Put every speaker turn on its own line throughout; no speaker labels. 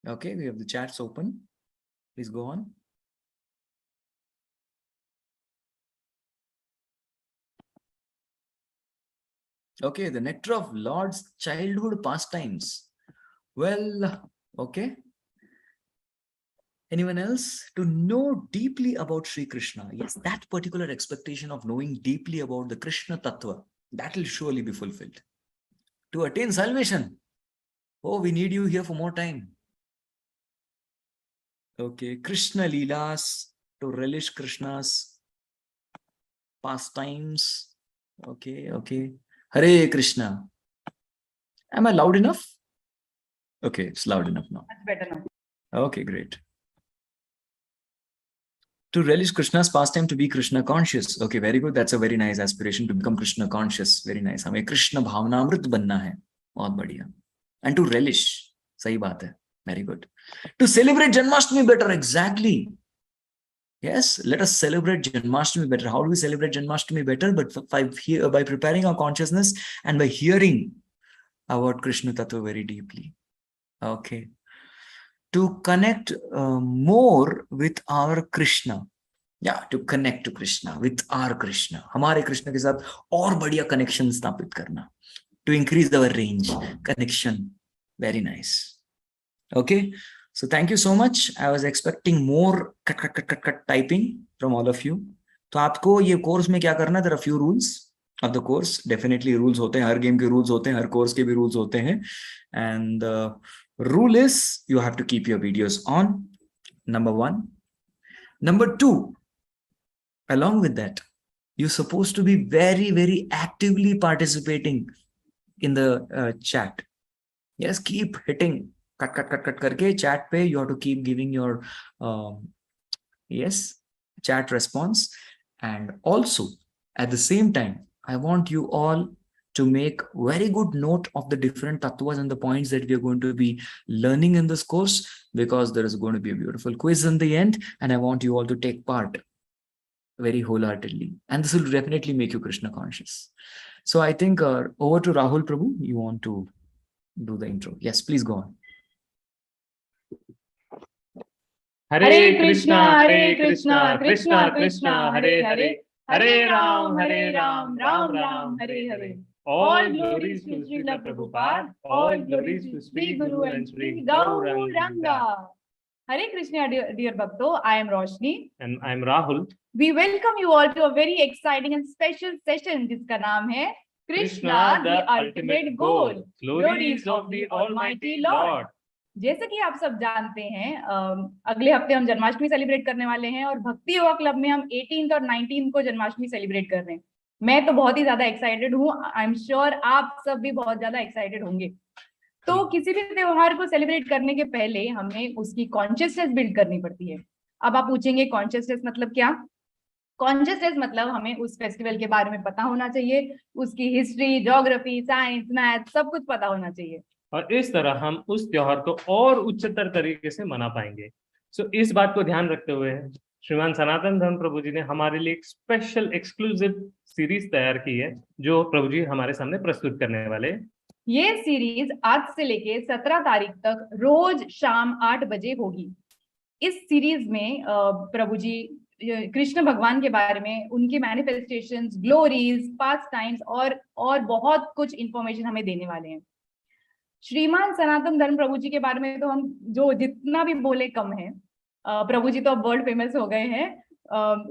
Okay, we have the chats open. Please go on. Okay, the nectar of Lord's childhood pastimes. Well, okay. Anyone else? To know deeply about Sri Krishna. Yes, that particular expectation of knowing deeply about the Krishna Tattva, that will surely be fulfilled. To attain salvation. Oh, we need you here for more time. Okay, Krishna Leelas, to relish Krishna's pastimes. Okay, okay. Hare Krishna. Am I loud enough? Okay, it's loud enough now.
That's better now.
Okay, great. To relish Krishna's pastime, to be Krishna conscious. Okay, very good. That's a very nice aspiration, to become Krishna conscious. Very nice. हमें कृष्ण भावनामृत बनना है. बहुत बढ़िया. And to relish. सही बात है. Very good. To celebrate Janmashtami better. Exactly. Yes, let us celebrate Janmashtami better. How do we celebrate Janmashtami better? But by preparing our consciousness and by hearing about Krishna Tattva very deeply. Okay. To connect more with our Krishna. Yeah, to connect to Krishna, with our Krishna. हमारे कृष्ण के साथ और बढ़िया connection स्थापित करना. To increase our range, connection. Very nice. Okay. So thank you so much. I was expecting more cut typing from all of you. तो आपको ये कोर्स में क्या करना है? There are few rules of the course. Definitely rules होते हैं, हर game के rules होते हैं, हर कोर्स के भी rules होते हैं. And rule is you have to keep your videos on. Number 1. Number 2, along with that, you're supposed to be very, very actively participating in the chat. Yes, keep hitting cut करके chat पे. You have to keep giving your yes chat response. And also at the same time, I want you all to make very good note of the different tattvas and the points that we are going to be learning in this course, because there is going to be a beautiful quiz in the end, and I want you all to take part very wholeheartedly, and this will definitely make you Krishna conscious. So I think over to Rahul Prabhu. You want to do the intro? Yes, please go on.
Hare Krishna, Krishna Krishna, Hare Hare, Hare Ram, Ram Ram, Hare Hare. All glories to Srila Prabhupada, all glories to Sri Guru and Sri Gauranga. Hare Krishna, dear Bhakto. I am Roshni.
And I am Rahul.
We welcome you all to a very exciting and special session जिसका नाम है Krishna, the ultimate goal.
Glories of the Almighty Lord.
जैसे कि आप सब जानते हैं, अगले हफ्ते हम जन्माष्टमी सेलिब्रेट करने वाले हैं और भक्ति योगा क्लब में हम 18 और 19 को जन्माष्टमी सेलिब्रेट कर रहे हैं. मैं तो बहुत ही ज्यादा एक्साइटेड हूँ. आई एम श्योर आप सब भी बहुत ज्यादा एक्साइटेड होंगे. तो किसी भी त्योहार को सेलिब्रेट करने के पहले हमें उसकी कॉन्शियसनेस बिल्ड करनी पड़ती है. अब आप पूछेंगे कॉन्शियसनेस मतलब क्या? कॉन्शियसनेस मतलब हमें उस फेस्टिवल के बारे में पता होना चाहिए, उसकी हिस्ट्री, ज्योग्राफी, साइंस, मैथ सब कुछ पता होना चाहिए,
और इस तरह हम उस त्योहार को और उच्चतर तरीके से मना पाएंगे. सो इस बात को ध्यान रखते हुए श्रीमान सनातन धर्म प्रभु जी ने हमारे लिए एक स्पेशल एक्सक्लूसिव सीरीज तैयार की है, जो प्रभु जी हमारे सामने प्रस्तुत करने वाले.
ये सीरीज आज से लेके 17 तारीख तक रोज शाम 8 बजे होगी. इस सीरीज में प्रभु जी कृष्ण भगवान के बारे में, उनके मैनिफेस्टेशंस, ग्लोरीज, पास्ट टाइम्स और बहुत कुछ इंफॉर्मेशन हमें देने वाले हैं. श्रीमान सनातन धर्म प्रभु जी के बारे में तो हम जो जितना भी बोले कम है. प्रभु जी तो अब वर्ल्ड फेमस हो गए हैं.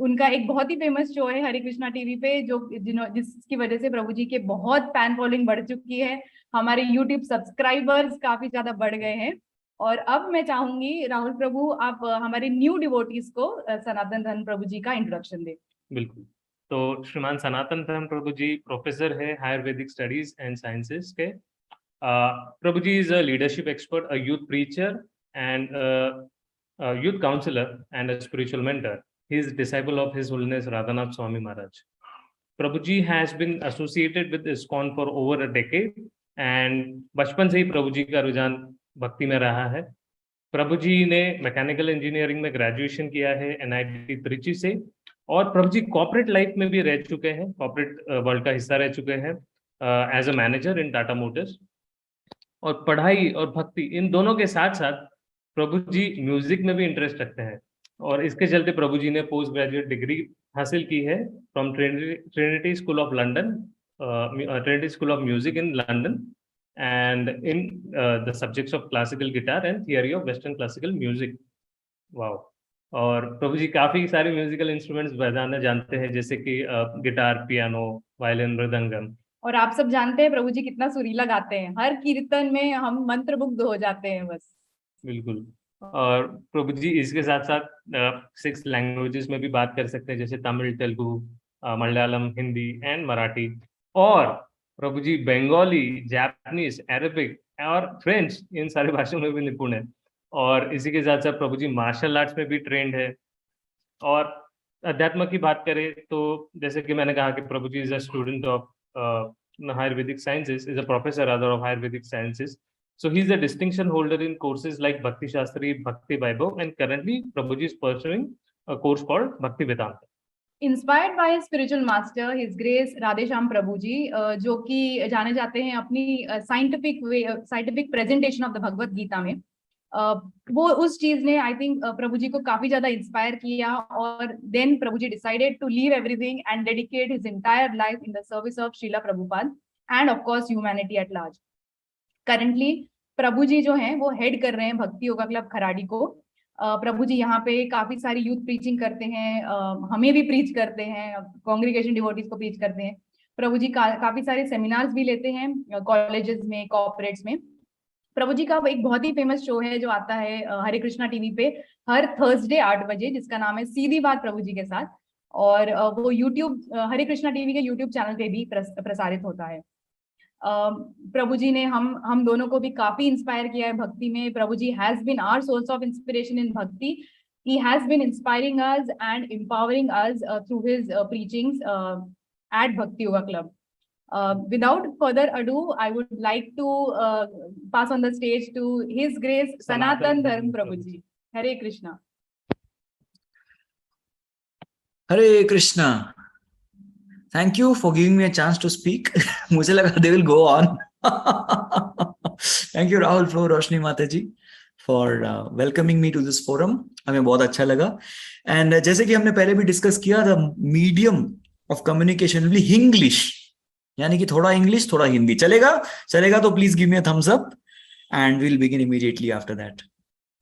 उनका एक बहुत ही फेमस शो है हरे कृष्णा टीवी पे, जिसकी वजह से प्रभु जी के बहुत फैन फॉलोइंग बढ़ चुकी है. हमारे यूट्यूब सब्सक्राइबर्स काफी ज्यादा बढ़ गए हैं. और अब मैं चाहूंगी राहुल प्रभु, आप हमारे न्यू डिवोटीज को सनातन धर्म प्रभु जी का इंट्रोडक्शन दे.
बिल्कुल. तो श्रीमान सनातन धर्म प्रभु जी प्रोफेसर है आयुर्वेदिक स्टडीज एंड साइंसेस के. Prabhu ji is a leadership expert, a youth preacher, and a youth counselor and a spiritual mentor. He is a disciple of His Holiness Radhanath Swami Maharaj. Prabhu ji has been associated with ISKCON for over a decade, and बचपन से ही प्रभु जी का रुझान भक्ति में रहा है. प्रभु जी ने mechanical engineering में ग्रेजुएशन किया है NIT त्रिची से, और प्रभु जी कॉर्पोरेट लाइफ में भी रह चुके हैं, कॉर्पोरेट वर्ल्ड का हिस्सा रह चुके हैं as a manager in Tata Motors. और पढ़ाई और भक्ति इन दोनों के साथ साथ प्रभु जी म्यूजिक में भी इंटरेस्ट रखते हैं और इसके चलते प्रभु जी ने पोस्ट ग्रेजुएट डिग्री हासिल की है from Trinity school of London, Trinity school of music in London, and in the subjects of classical guitar and theory of western classical music. Wow. और प्रभु जी काफी सारे म्यूजिकल इंस्ट्रूमेंट्स बजाना जानते हैं, जैसे कि गिटार, पियानो, वायलिन, मृदंगम।
और आप सब जानते हैं प्रभु जी कितना सुरीला गाते हैं, हर कीर्तन में हम मंत्रमुग्ध हो जाते हैं बस।
बिल्कुल। और प्रभु जी इसके साथ साथ 6 लैंग्वेजेस में भी बात कर सकते हैं, जैसे तमिल, तेलुगु, मलयालम, हिंदी एंड मराठी। और प्रभु जी बंगाली, जापानीज, अरबिक और फ्रेंच, इन सारी भाषाओं में भी निपुण है। और इसी के साथ साथ प्रभु जी मार्शल आर्ट्स में भी ट्रेंड है। और अध्यात्म की बात करें तो जैसे कि मैंने कहा कि Prabhu ji is a student of Ayurvedic sciences, is a professor rather of Ayurvedic sciences. So he's a distinction holder in courses like Bhakti Shastri, Bhakti Vaibhav, and currently Prabhuji is pursuing a course called Bhakti Vedanta.
Inspired by spiritual master his grace Radheshyam Prabhu ji, जो कि जाने जाते हैं अपनी scientific presentation of the Bhagavad Gita में। वो उस चीज ने आई थिंक प्रभु जी को काफी ज्यादा इंस्पायर किया, और then Prabhu ji decided to leave everything and dedicate his entire life in the service of Srila Prabhupada and of course humanity at large. Currently Prabhu ji जो हैं वो हेड कर रहे हैं भक्ति योगा क्लब खराड़ी को। प्रभु जी यहाँ पे काफी सारी यूथ प्रीचिंग करते हैं, हमें भी प्रीच करते हैं, कांग्रीगेशन डिवोटीज को प्रीच करते हैं। प्रभु जी काफी सारे सेमिनार्स भी लेते हैं कॉलेजेस में, कॉर्पोरेट्स में। प्रभु जी का एक बहुत ही फेमस शो है जो आता है हरे कृष्णा टीवी पे हर थर्सडे 8 बजे, जिसका नाम है सीधी बात प्रभु जी के साथ। और वो यूट्यूब हरे कृष्णा टीवी के यूट्यूब चैनल पे भी प्रसारित होता है। प्रभु जी ने हम दोनों को भी काफी इंस्पायर किया है भक्ति में। Prabhu ji has been our source of inspiration in bhakti. He has been inspiring us and empowering us through his preachings at Bhakti Yoga Club. Without further ado, I would like to pass on the stage to His Grace Sanatan Dharm Prabhuji. Hare Krishna.
Hare Krishna. Thank you for giving me a chance to speak. मुझे लगा they will go on. Thank you Rahul Flo Roshni Mataji for welcoming me to this forum. हमें बहुत अच्छा लगा। And जैसे कि हमने पहले भी डिस्कस किया, the medium of communication will be English. यानी कि थोड़ा इंग्लिश थोड़ा हिंदी चलेगा तो please give me a thumbs up and will begin immediately after that.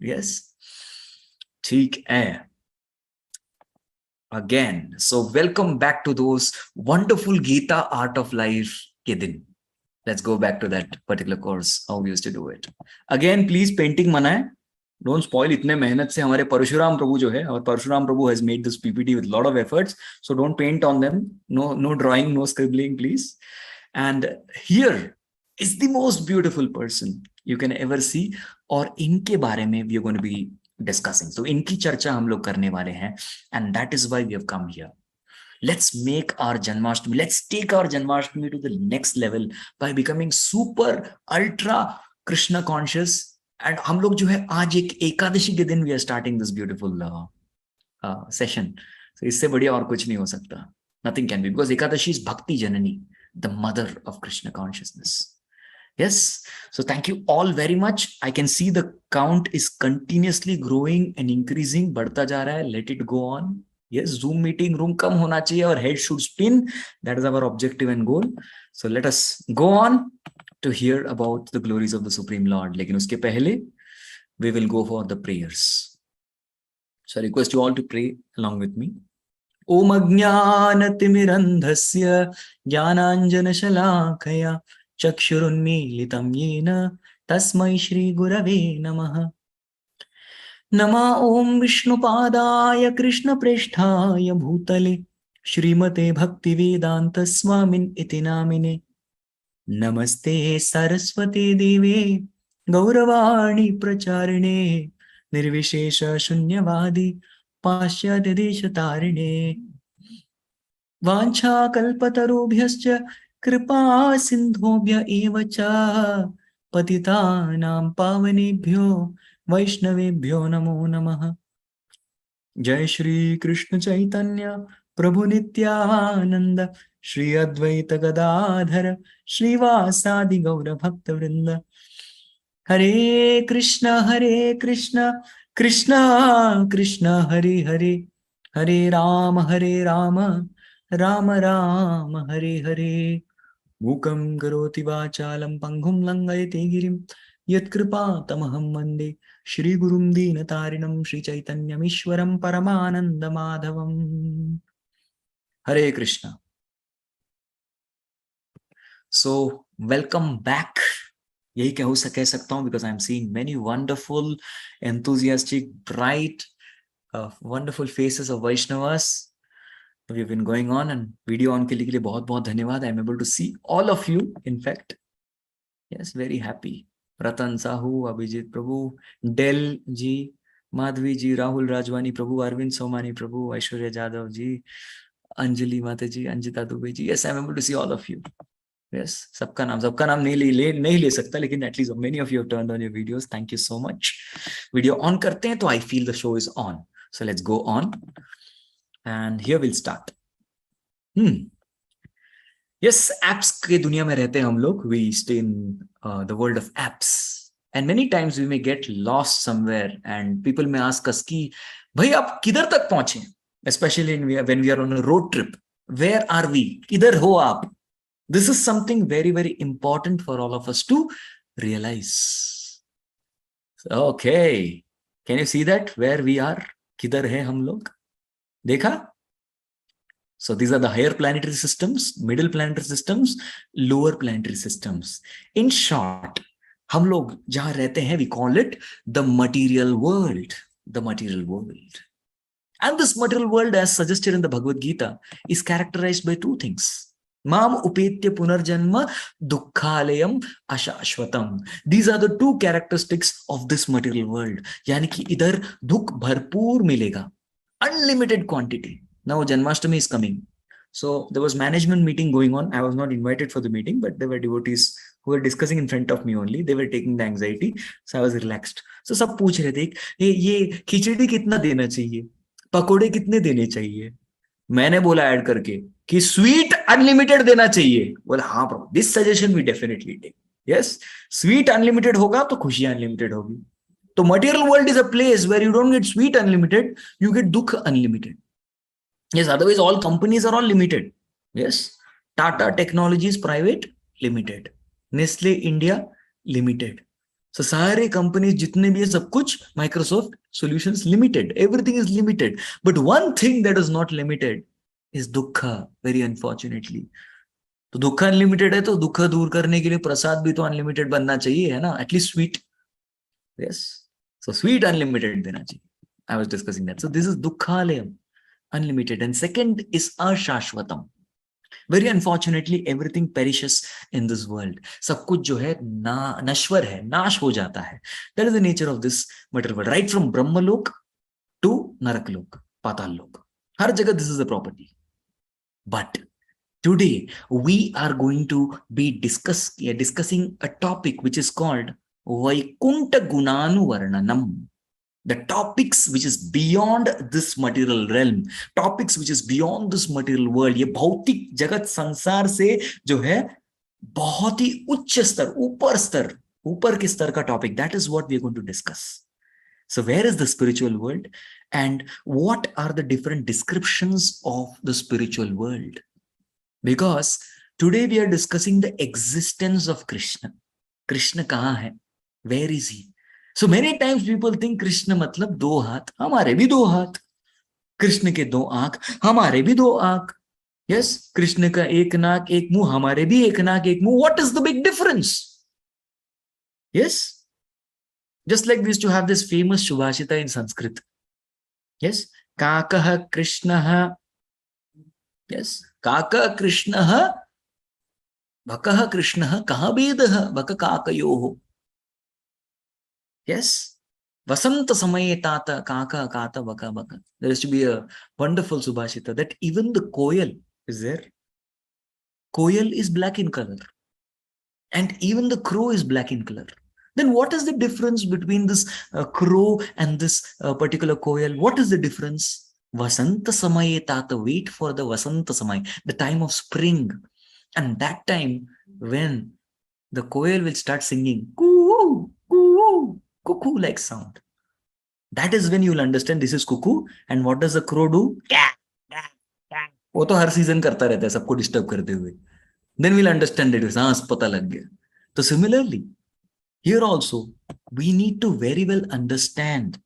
Yes, ठीक है। Again so welcome back to those wonderful Gita art of life के दिन। Let's go back to that particular course, how we used to do it. Again please painting मना है, don't spoil. इतने मेहनत से हमारे परशुराम प्रभु जो है, और Parshuram Prabhu has made this PPT with lot of efforts, so don't paint on them, no drawing, no scribbling please. And here is the most beautiful person you can ever see, और इनके बारे में we are going to be discussing. तो इनकी चर्चा हम लोग करने वाले हैं, and that is why we have come here. Let's make our Janmashtami, let's take our Janmashtami to the next level by becoming super ultra Krishna conscious. And हम लोग जो है आज एक एकादशी के दिन we are starting this beautiful session. So इससे बढ़िया और कुछ नहीं हो सकता. Nothing can be, because Ekadashi is Bhakti Janani, the mother of Krishna consciousness. Yes. So thank you all very much. I can see the count is continuously growing and increasing. बढ़ता जा रहा है. Let it go on. Yes, Zoom meeting room कम होना चाहिए और head should spin. That is our objective and goal. So let us go on to hear about the glories of the Supreme Lord. लेकिन उसके पहले we will go for the prayers. So I request you all to pray along with me. Om Ajnanatimirandhasya Jnananjanashalakaya Chakshurunmilitam Yena Tasmai Shri Gurave Namaha. नमा ओम विष्णुपादाय कृष्णप्रेष्ठाय भूतले श्रीमते भक्तिवेदांत स्वामिन इति नामिने। नमस्ते सरस्वती देवे गौरवाणी प्रचारिणे निर्विशेष शून्यवादी पाश्चात्य देशतारिणे। वाञ्छाकल्पतरुभ्यश्च कृपा सिन्धुभ्य एव च पतितानां पावनेभ्यो वैष्णवेभ्यो नमो नमः। जय श्री कृष्ण चैतन्य प्रभु नित्यानंद श्री अद्वैत गदाधर श्रीवासादि गौर भक्त वृंद। Hare Krishna, Krishna Krishna, Hare Hare, Hare Rama, Rama Rama, Hare Hare. Mukam karoti vachalam panghum langayate girim yatkripa tamaham vande Shri Gurum Dinatarinam Shri Chaitanyam Ishwaram Paramananda Madhavam. Hare Krishna. So welcome back. यही कह सकता हूँ because I'm seeing many wonderful, enthusiastic, bright, wonderful faces of Vaishnavas. We've been going on and video on के लिए बहुत बहुत धन्यवाद. I'm able to see all of you. In fact, yes, very happy. Ratan Sahu, Abhijit Prabhu, Del ji, Madhvi ji, Rahul Rajwani Prabhu, Arvind Somani Prabhu, Aishwarya Jadhav ji, Anjali Mata ji, Anjita Dubey ji. Yes, I'm able to see all of you. Yes, सबका नाम नहीं ले सकता, लेकिन at least many of you have turned on your videos. Thank you so much. Video on करते हैं तो I feel the show is on. So let's go on. And here we'll start. Yes, apps के दुनिया में रहते हैं हम लोग. We stay in the world of apps. And many times we may get lost somewhere and people may ask us कि भाई आप किधर तक पहुंचे? Especially when we are on a road trip. Where are we? किधर हो आप? This is something very, very important for all of us to realize. Okay. Can you see that? Where we are? Kidhar hai hum log? Dekha? So these are the higher planetary systems, middle planetary systems, lower planetary systems. In short, hum log jahan rehte hain, we call it the material world. The material world. And this material world, as suggested in the Bhagavad Gita, is characterized by two things. Mam upetya punarjanma dukkhalayam ashashvatam. These are the two characteristics of this material world. Yani ki idhar dukh bharpoor milega. Unlimited quantity. Now Janmashtami is coming. So there was management meeting going on. I was not invited for the meeting, but there were devotees who were discussing in front of me only. They were taking the anxiety. So I was relaxed. So sab pooch rahe the, ye khichdi kitna dena chahiye? Pakode kitne dene chahiye? मैंने बोला add करके कि sweet unlimited देना चाहिए. बोला हाँ Prabhu, this suggestion we definitely take. Yes, sweet unlimited होगा तो खुशियां अनलिमिटेड होगी. तो material world is a place where you don't get sweet unlimited, you get dukh unlimited. Yes, otherwise all companies are all limited. Yes, Tata Technologies Private Limited, Nestle India Limited. So सारे companies जितने भी है सब कुछ, Microsoft Solutions Limited, everything is limited. But one thing that is not limited is दुख. Very unfortunately. तो दुख unlimited है तो दुख दूर करने के लिए प्रसाद भी तो अनलिमिटेड बनना चाहिए, है ना, at least sweet. Yes, so sweet unlimited देना चाहिए. I was discussing that. So this is दुखालयम, अनलिमिटेड. एंड सेकंड इज अशाश्वतम. Very unfortunately, everything perishes in this world. सब कुछ जो है नश्वर है, नाश हो जाता है. That is the nature of this material world. Right from Brahmalok to Naraklok, Patal-lok. हर जगह this is the property. But today we are going to be discussing a topic which is called Vaikunta Gunanuvarnanam. The topics which is beyond this material realm, topics which is beyond this material world. ये भौतिक जगत संसार से जो है बहुत ही उच्च स्तर, ऊपर के स्तर का topic. That is what we are going to discuss. So where is the spiritual world and what are the different descriptions of the spiritual world? Because today we are discussing the existence of Krishna. Krishna कहाँ है? Where is he? So many times people think Krishna मतलब दो हाथ, हमारे भी दो हाथ. कृष्ण के दो आंख, हमारे भी दो आंख. Yes, कृष्ण का एक नाक एक मुंह, हमारे भी एक नाक एक मुंह. What is the big difference? Yes, just like we used to have this famous Subhashita in Sanskrit. Yes, kakah Krishnah. Yes, kakah Krishnah, vakah Krishnah, kaha bedah vaka kakayoho. Yes, Vasanta Samaye Tata Kaka Kata Baka Baka. There is to be a wonderful Subhashita that even the koyal is there. Koyal is black in color. And even the crow is black in color. Then what is the difference between this crow and this particular koyal? What is the difference? Vasanta Samaye Tata. Wait for the Vasanta Samay, the time of spring. And that time when the koyal will start singing, coo, coo, cuckoo-like sound. That is when you'll understand this is cuckoo. And what does the crow do? वो तो हर season करता रहता है सबको disturb करते हुए. Then we'll understand it. हाँ, पता लग गया. So similarly, here also, we need to very well understand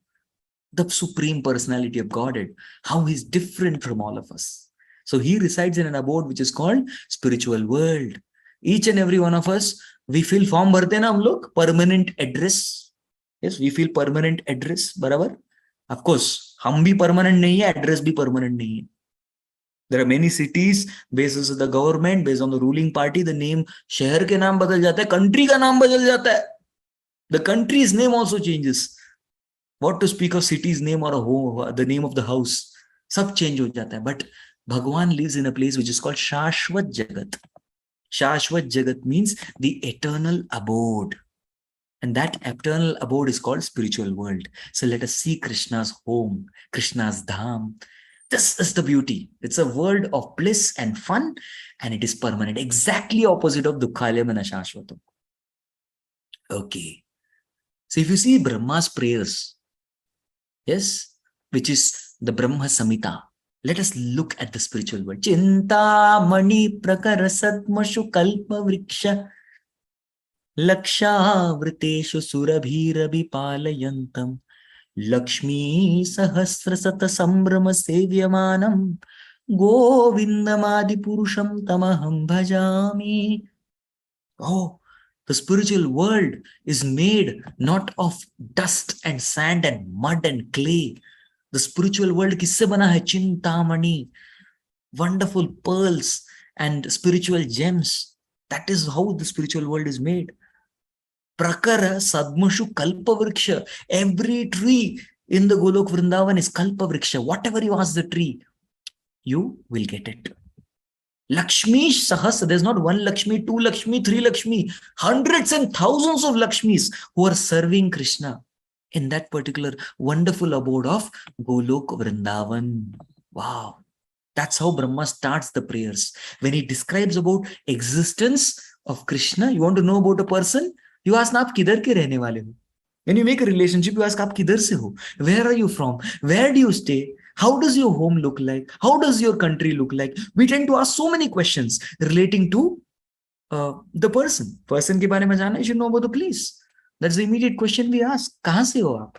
the Supreme Personality of Godhead, how he's different from all of us. So he resides in an abode which is called spiritual world. Each and every one of us, we feel form भरते हैं ना हम लोग, permanent address. Yes, we feel permanent address, बराबर? Of course, हम भी permanent नहीं है, address भी permanent नहीं है. There are many cities, based on the government, based on the ruling party, the name, शहर के नाम बदल जाता है, country का नाम बदल जाता है. The country's name also changes. What to speak of city's name or a home, the name of the house, सब change हो जाता है. But Bhagwan lives in a place which is called Shashvat Jagat. Shashvat Jagat means the eternal abode. And that eternal abode is called spiritual world. So let us see Krishna's home, Krishna's dham. This is the beauty. It's a world of bliss and fun, and it is permanent. Exactly opposite of Dukhalayam and Ashashvatam. Okay. So if you see Brahma's prayers, yes, which is the Brahma Samhita, let us look at the spiritual world. Chinta mani prakara satmashu kalpa vriksha laksha vriteshu surabhirabi palayantam Lakshmi sahasra sata sambrama sevyamanam Govindamadi purusham tamaham bhajami. Oh, the spiritual world is made not of dust and sand and mud and clay. The spiritual world किससे बना है? Chintamani, wonderful pearls and spiritual gems. That is how the spiritual world is made. Prakara sadmashu kalpa vriksha. Every tree in the Golok Vrindavan is kalpa vriksha. Whatever you ask the tree, you will get it. Lakshmi Sahasra, there's not one Lakshmi, two Lakshmi, three Lakshmi, hundreds and thousands of Lakshmis who are serving Krishna in that particular wonderful abode of Golok Vrindavan. Wow. That's how Brahma starts the prayers. When he describes about existence of Krishna, you want to know about a person? You ask, आप किधर के रहने वाले हो? When you make a relationship, you ask, आप किधर से हो? Where are you from? Where do you stay? How does your home look like? How does your country look like? We tend to ask so many questions relating to the person. Person के बारे में जानना, you should know about the place. That's the immediate question we ask. कहाँ से हो आप?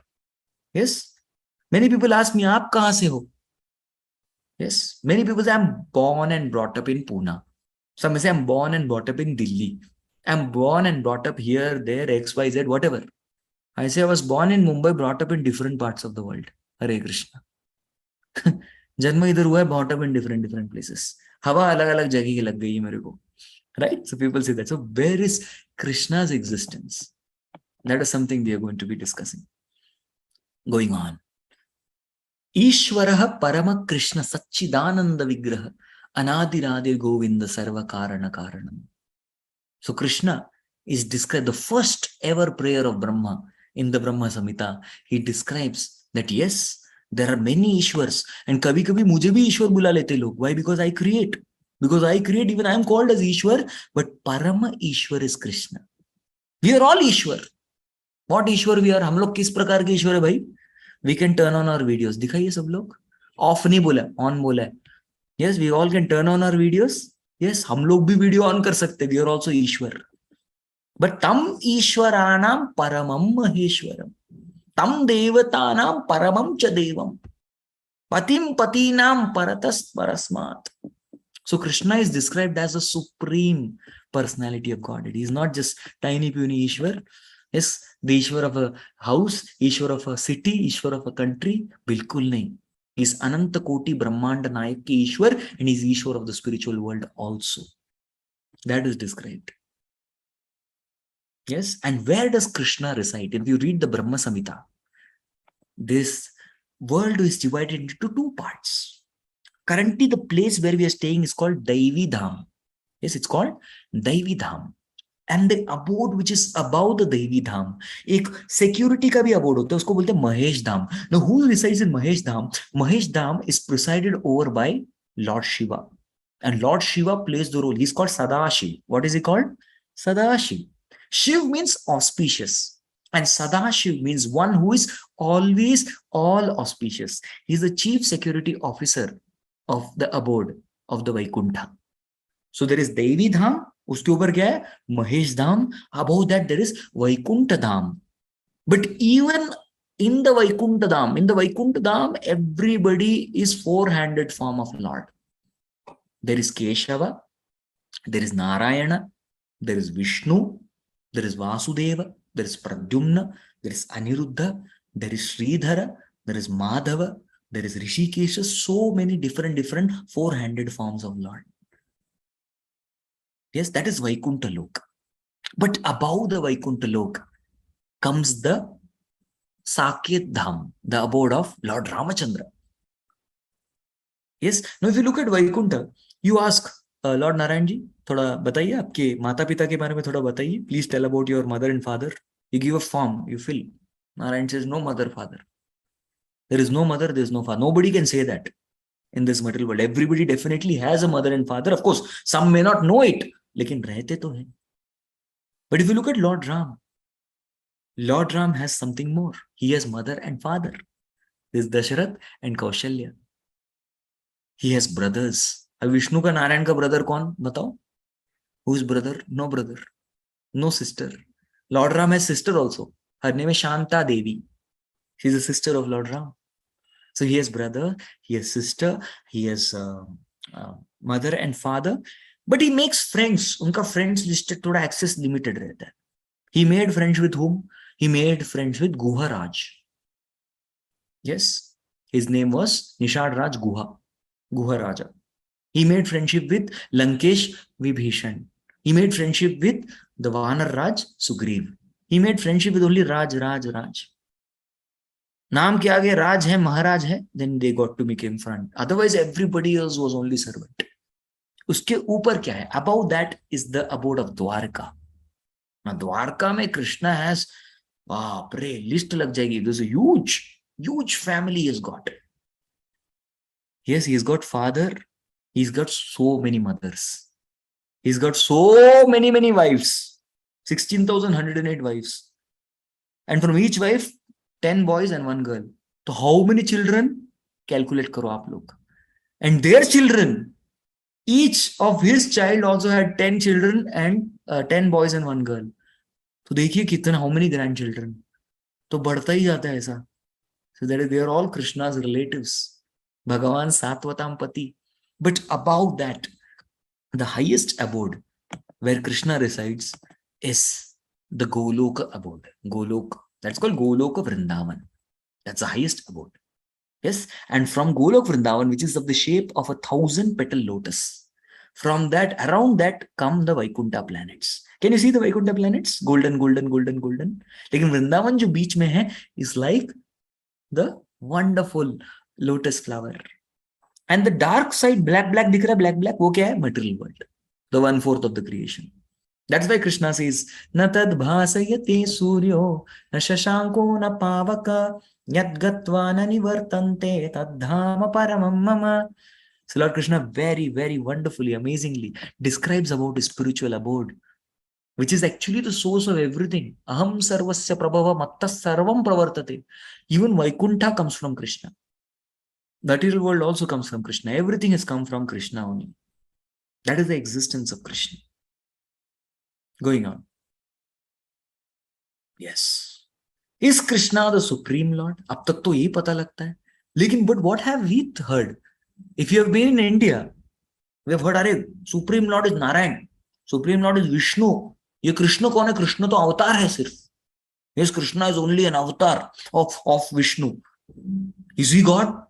Yes. Many people ask me, आप कहाँ से हो? Yes. Many people say, I'm born and brought up in Pune. Some say, I'm born and brought up in Delhi. I'm born and brought up here, there, X, Y, Z, whatever. I say I was born in Mumbai, brought up in different parts of the world. Hare Krishna. जन्म इधर हुआ है, brought up in different places. हवा अलग अलग जगह की लग गई है मेरे को. Right? So people say that. So where is Krishna's existence? That is something we are going to be discussing. Going on. Ishwaraha Parama Krishna Satchidananda Vigraha Anadirade Govinda Sarva Karana Karanam. So Krishna is described, the first ever prayer of Brahma in the Brahma Samhita. He describes that yes, there are many Ishwars, and kabhi kabhi mujhe bhi Ishwar bula lete log. Why? Because I create. Because I create, even I am called as Ishwar, but Parama Ishwar is Krishna. We are all Ishwar. What Ishwar we are? हम लोग किस प्रकार के ईश्वर है भाई? We can turn on our videos. दिखाइए सब लोग. Off नहीं बोला, on बोला है. Yes, we all can turn on our videos. Yes, हम लोग भी वीडियो ऑन कर सकते. We are also Ishwar. But tam Ishwaranam Paramam Maheshwaram. Tam Devatanam Paramam Cha Devam. Patim Patinam Paratas Parasmat. So Krishna is described as the supreme personality of Godhead. He is not just tiny puny Ishwar. Yes, the Ishwar of a house, Ishwar of a city, Ishwar of a country. Bilkul nahi. He is Ananta Koti Brahmanda Nayak ki Ishwar, and he is Ishwar of the spiritual world also. That is described. Yes, and where does Krishna reside? If you read the Brahma Samhita, this world is divided into two parts. Currently, the place where we are staying is called Daivi Dham. Yes, it's called Daivi Dham. And the abode which is above the Daivi Dham, एक security का भी abode होता है, उसको बोलते हैं Mahesh Dham. Now, who resides in Mahesh Dham? Mahesh Dham is presided over by Lord Shiva. And Lord Shiva plays the role. He's called Sadashiv. What is he called? Sadashiv. Shiv means auspicious. And Sadashiv means one who is always all auspicious. He is the chief security officer of the abode of the Vaikuntha. So there is Devi Dham, uske upar kya hai? Mahesh Dham. Above that there is Vaikuntha Dham. But even in the Vaikuntha Dham, everybody is four-handed form of Lord. There is Keshava, there is Narayana, there is Vishnu, there is Vasudeva, there is Pradyumna, there is Aniruddha, there is Sridhara, there is Madhava, there is Rishikesha, so many different four-handed forms of Lord. Yes, that is Vaikuntha Lok. But above the Vaikuntha Lok comes the Saket Dham, the abode of Lord Ramachandra. Yes, now if you look at Vaikuntha, you ask, Lord Narayan ji, थोड़ा बताइए आपके माता पिता के बारे में थोड़ा बताइए. Please tell about your mother and father. You give a form, you fill. Narayan says, no mother, father. There is no mother, there is no father. Nobody can say that in this material world. Everybody definitely has a mother and father. Of course, some may not know it, लेकिन रहते तो हैं. But if you look at Lord Ram has something more. He has mother and father. There's Dasharath and Kaushalya. He has brothers. अब विष्णु का नारायण का brother कौन बताओ? Whose brother? No brother, no sister. Lord Ram has sister also. Her name is Shanta Devi. She's a sister of Lord Ram. So he has brother, he has sister, he has mother and father. But he makes friends. उनका friends list थोड़ा access limited रहता है. He made friends with whom? He made friends with Guha Raj. Yes, his name was Nishad Raj Guha Raja. He made friendship with Lankesh Vibhishan. He made friendship with the Vanar Raj Sugriv. He made friendship with only Raj. नाम के आगे Raj है, Maharaj है, then they got to become friend. Otherwise, everybody else was only servant. उसके ऊपर क्या है? Above that is the abode of Dwarka. Now, Dwarka में Krishna has, बाप रे, list लग जाएगी. There's a huge family he has got. Yes, he's got father. He's got so many mothers. He's got so many wives. 16,108 wives. And from each wife, 10 boys and 1 girl. So how many children? Calculate karo aap log. And their children, each of his child also had 10 children and 10 boys and 1 girl. So देखिए कितना, how many grandchildren. तो बढ़ता ही जाता है ऐसा. So that is, they are all Krishna's relatives. Bhagavan Satvatam Pati. But above that, the highest abode where Krishna resides is the Goloka abode. Goloka. That's called Goloka Vrindavan. That's the highest abode. Yes. And from Goloka Vrindavan, which is of the shape of a 1,000-petal lotus, from that, around that come the Vaikuntha planets. Can you see the Vaikuntha planets? Golden. Lekin Vrindavan jo beech mein hai is like the wonderful lotus flower. And the dark side, black dikh raha hai, black, wo kya hai? Material world. The 1/4 of the creation. That's why Krishna says, Na tad bhasayate suryo, na shashanko na pavaka, yad gatva na nivartante, tad dhama paramam mama. So Lord Krishna very wonderfully, amazingly describes about his spiritual abode, which is actually the source of everything. Aham sarvasya prabhava matta sarvam pravartate. Even Vaikuntha comes from Krishna. The material world also comes from Krishna. Everything has come from Krishna only. That is the existence of Krishna. Going on. Yes. Is Krishna the Supreme Lord? Ab tak to yahi pata lagta hai. Lekin, but what have we heard? If you have been in India, we have heard, Are, Supreme Lord is Narayan. Supreme Lord is Vishnu. Ye Krishna kaun hai? Krishna to avatar hai sirf. Yes, Krishna is only an avatar of Vishnu. Is he God?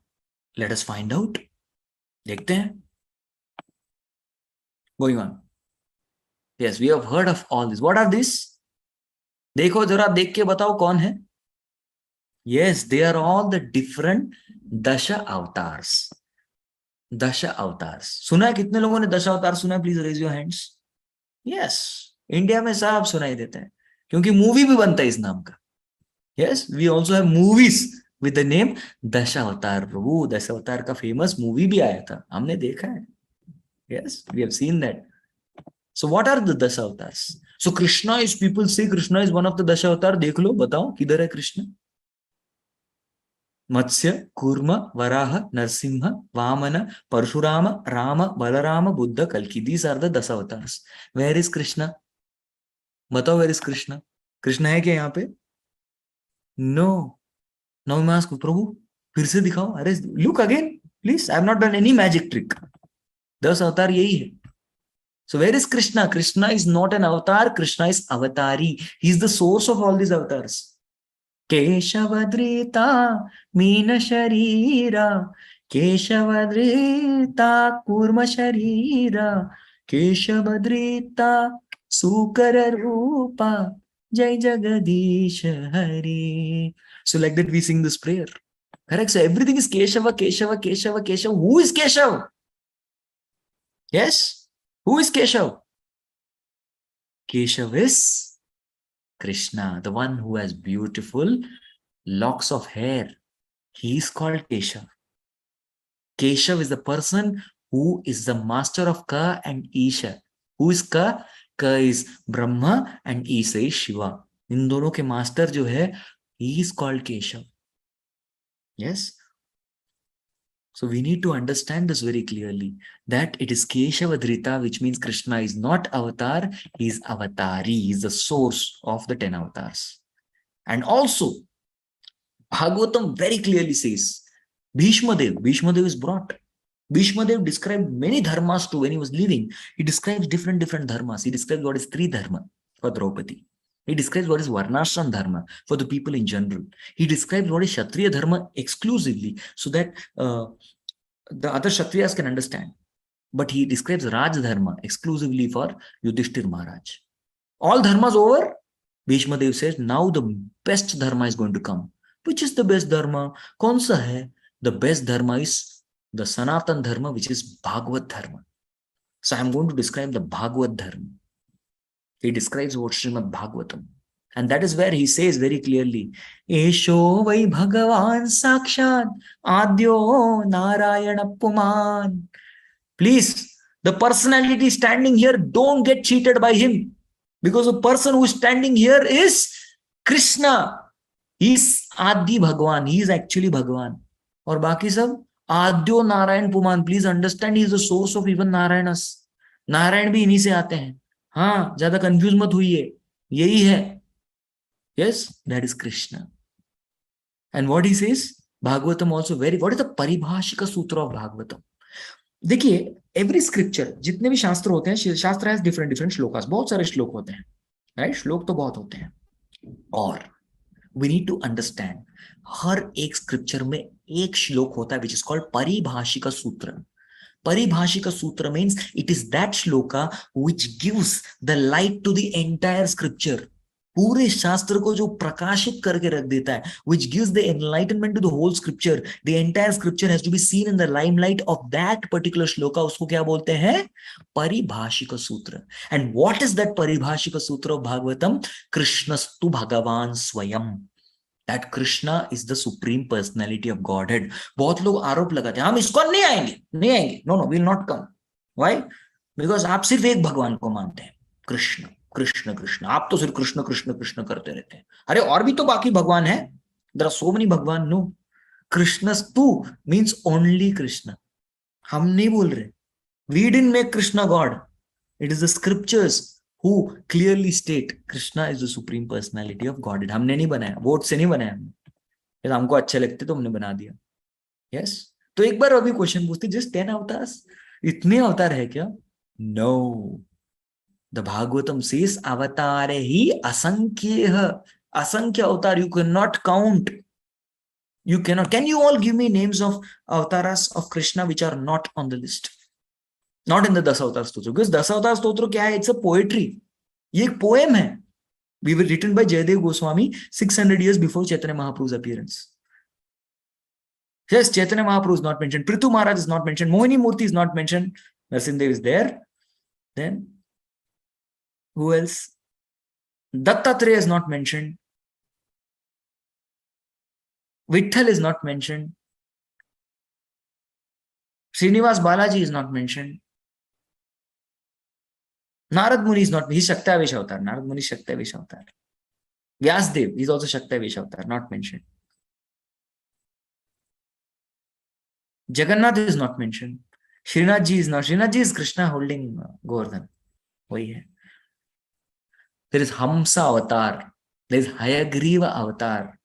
Let us find out. Dekhte hain. Going on. Yes, we have heard of all this. What are these? Dekho jara, dekh ke batao kaun hai? Yes, they are all the different Dasha avatars. Dasha avatars. Suna hai kitne logon ne Dasha avatar suna hai? Please raise your hands. Yes, India mein sab sunai dete hain. Kyunki movie bhi banta hai is naam ka. Yes, we also have movies with the name Dasha Avatar. Prabhu, Dasha Avatar ka famous movie bhi aaya tha. Humne dekha hai. Yes, we have seen that. So what are the Dasha avatars? So Krishna is, people say Krishna is one of the Dasha avatar. देख लो, बताओ किधर है कृष्ण? मत्स्य, कूर्म, वराह, नरसिंह, वामन, परशुराम, राम, बलराम, बुद्ध, कल्कि. These are the Dasha avatars. Where is Krishna? बताओ, where is Krishna? Krishna है क्या यहाँ पे? No. Now मैं ask प्रभु फिर से दिखाओ. अरे look again, please. I have not done any magic trick. 10 अवतार यही है. So where is Krishna? Krishna is not an avatar. Krishna is avatari. He is the source of all these avatars. Keshavadrita Meena Sharira, Keshavadrita Kurma Sharira, Keshavadrita Sukara Rupa, Jai Jagadish Hari. So like that we sing this prayer. Correct? So everything is Keshava, Keshava, Keshava, Keshava. Who is Keshav? Yes? Who is Keshav? Keshav is Krishna, the one who has beautiful locks of hair. He is called Keshav. Keshav is the person who is the master of Ka and Isha. Who is Ka? Ka is Brahma and Isha is Shiva. इन दोनों के master जो है, he is called Keshav. Yes? So we need to understand this very clearly, that it is Keshavadrita, which means Krishna is not avatar, he is avatari, he is the source of the 10 avatars. And also, Bhagavatam very clearly says, Bhishma Dev is brought. Bhishma Dev described many dharmas too when he was living. He describes different dharmas. He describes what is Tri Dharma for Draupadi. He describes what is Varnashram Dharma for the people in general. He describes what is Kshatriya Dharma exclusively so that the other Kshatriyas can understand. But he describes Raj Dharma exclusively for Yudhishthir Maharaj. All dharmas over, Bhishma Dev says, now the best dharma is going to come. Which is the best dharma? Kaun sa hai? The best dharma is the Sanatan Dharma, which is Bhagavad Dharma. So I am going to describe the Bhagavad Dharma. He describes what Srimad Bhagavatam. And that is where he says very clearly, Esho vai Bhagavan Sakshat Adyo Narayana Puman. Please, the personality standing here, don't get cheated by him. Because the person who is standing here is Krishna. He is Adi Bhagavan. He is actually Bhagavan. और बाकी सब आद्यो Narayan पुमान. Please understand, he is the source of even Narayanas. Narayan भी इन्हीं से आते हैं. हाँ, ज्यादा कंफ्यूज मत हुई, यही है. Yes, that is Krishna. And what he says, Bhagavatam also very, what is the Paribhashika Sutra of Bhagavatam? देखिए, every scripture, जितने भी शास्त्र होते हैं, शास्त्र has different shlokas. बहुत सारे श्लोक होते हैं, right? श्लोक तो बहुत होते हैं. और we need to understand, हर एक scripture में एक श्लोक होता है which is called Paribhashika Sutra. Paribhashika Sutra means it is that shloka which gives the light to the entire scripture. पूरे शास्त्र को जो प्रकाशित करके रख देता है, which gives the enlightenment to the whole scripture. The entire scripture has to be seen in the limelight of that particular shloka. उसको क्या बोलते हैं? Paribhashika Sutra. And what is that Paribhashika Sutra of Bhagavatam? Krishnastu Bhagavan Swayam. That Krishna is the supreme personality of Godhead. बहुत लोग आरोप लगाते हैं, हम इसको नहीं आएंगे. No, we'll not come. Why? Because आप सिर्फ एक भगवान को मानते हैं, कृष्ण. आप तो सिर्फ कृष्ण करते रहते हैं. अरे और भी तो बाकी भगवान है. There are so many भगवान. No. Krishnastu means only Krishna. हम नहीं बोल रहे. We didn't make Krishna God. It is the scriptures who clearly state Krishna is the supreme personality of Godhead. हमने नहीं बनाया, वोट से नहीं बनाया हमने. हमको अच्छे लगते तो हमने बना दिया. Yes. तो एक बार अभी क्वेश्चन पूछते, just 10 avatars, इतने अवतार है क्या? No. The Bhagavatam says avatare hi asankhya. Asankhya avatar, you cannot count. You cannot. Can you all give me names of avatars of Krishna which are not on the list? Not in the Dasavatar Stotra. Because Dasavatar Stotra क्या है? It's a poetry. ये एक poem है. We were written by Jayadev Goswami 600 years before Chaitanya Mahaprabhu's appearance. Yes, Chaitanya Mahaprabhu is not mentioned. Prithu Maharaj is not mentioned. Mohini Murthy is not mentioned. Narsimdev is there. Then who else? Dattatreya is not mentioned. Vitthal is not mentioned. Srinivas Balaji is not mentioned. Narad Muni is not, he's Shaktavesh avatar. Narad Muni is Shaktavesh avatar. Vyasdev is also Shaktavesh avatar, not mentioned. Jagannath is not mentioned. Srinath ji is not. Srinath ji is Krishna holding Govardhan. वही है. There is Hamsa avatar. There is Hayagriva avatar.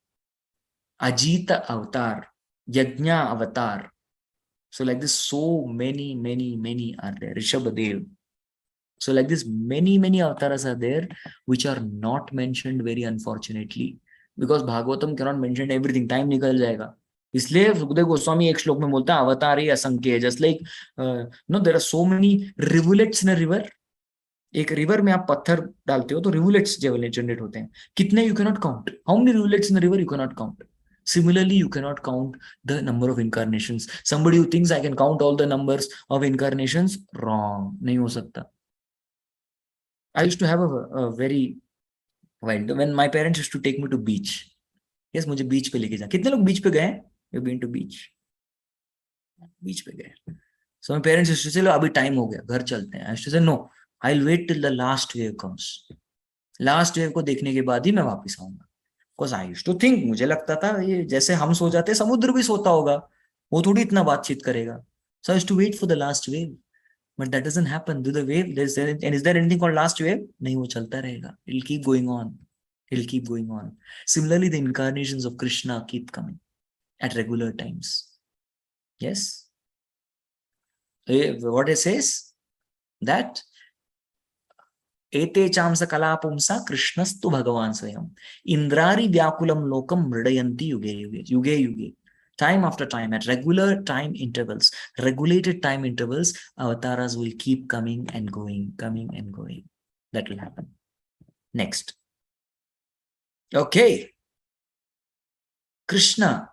Ajita avatar. Yajna avatar. So like this, so many are there. Rishabhadev. So like this, many avatars are there which are not mentioned, very unfortunately, because Bhagavatam cannot mention everything. Time निकल जाएगा. इसलिए सुखदेव गोस्वामी एक श्लोक में बोलता है अवतार ही असंख्य है. Just like no, there are so many rivulets in a river. एक रिवर में आप पत्थर डालते हो तो रिवुलेट्स जनरेट होते हैं. कितने you cannot count. How many rivulets in a river you cannot count. Similarly, you cannot count the number of incarnations. Somebody who thinks I can count all the numbers of incarnations, wrong. नहीं हो सकता. I used to have a very wild, when my parents used to take me to beach. Yes, मुझे बीच पे लेके जा. कितने लोग बीच पे गए? You've been to beach. बीच पे गए. So my parents used to say, लो अभी टाइम हो गया, घर चलते हैं. I used to say, no, I'll wait till the last wave comes. Last wave को देखने के बाद ही मैं वापस आऊंगा. Because I used to think, मुझे लगता था ये जैसे हम सो जाते हैं समुद्र भी सोता होगा, वो थोड़ी इतना बातचीत करेगा. So I used to wait for the last wave. But that doesn't happen. Do the wave, and is there anything called last wave? नहीं, वो चलता रहेगा. It'll keep going on. It'll keep going on. Similarly, the incarnations of Krishna keep coming at regular times. Yes? What it says? That Ete chamsa kalapumsa Krishnastu Bhagavan Swayam. Indrari Vyakulam Lokam Mridayanti Yuge. Time after time, at regular time intervals, regulated time intervals, avatars will keep coming and going. That will happen. Next. Okay. Krishna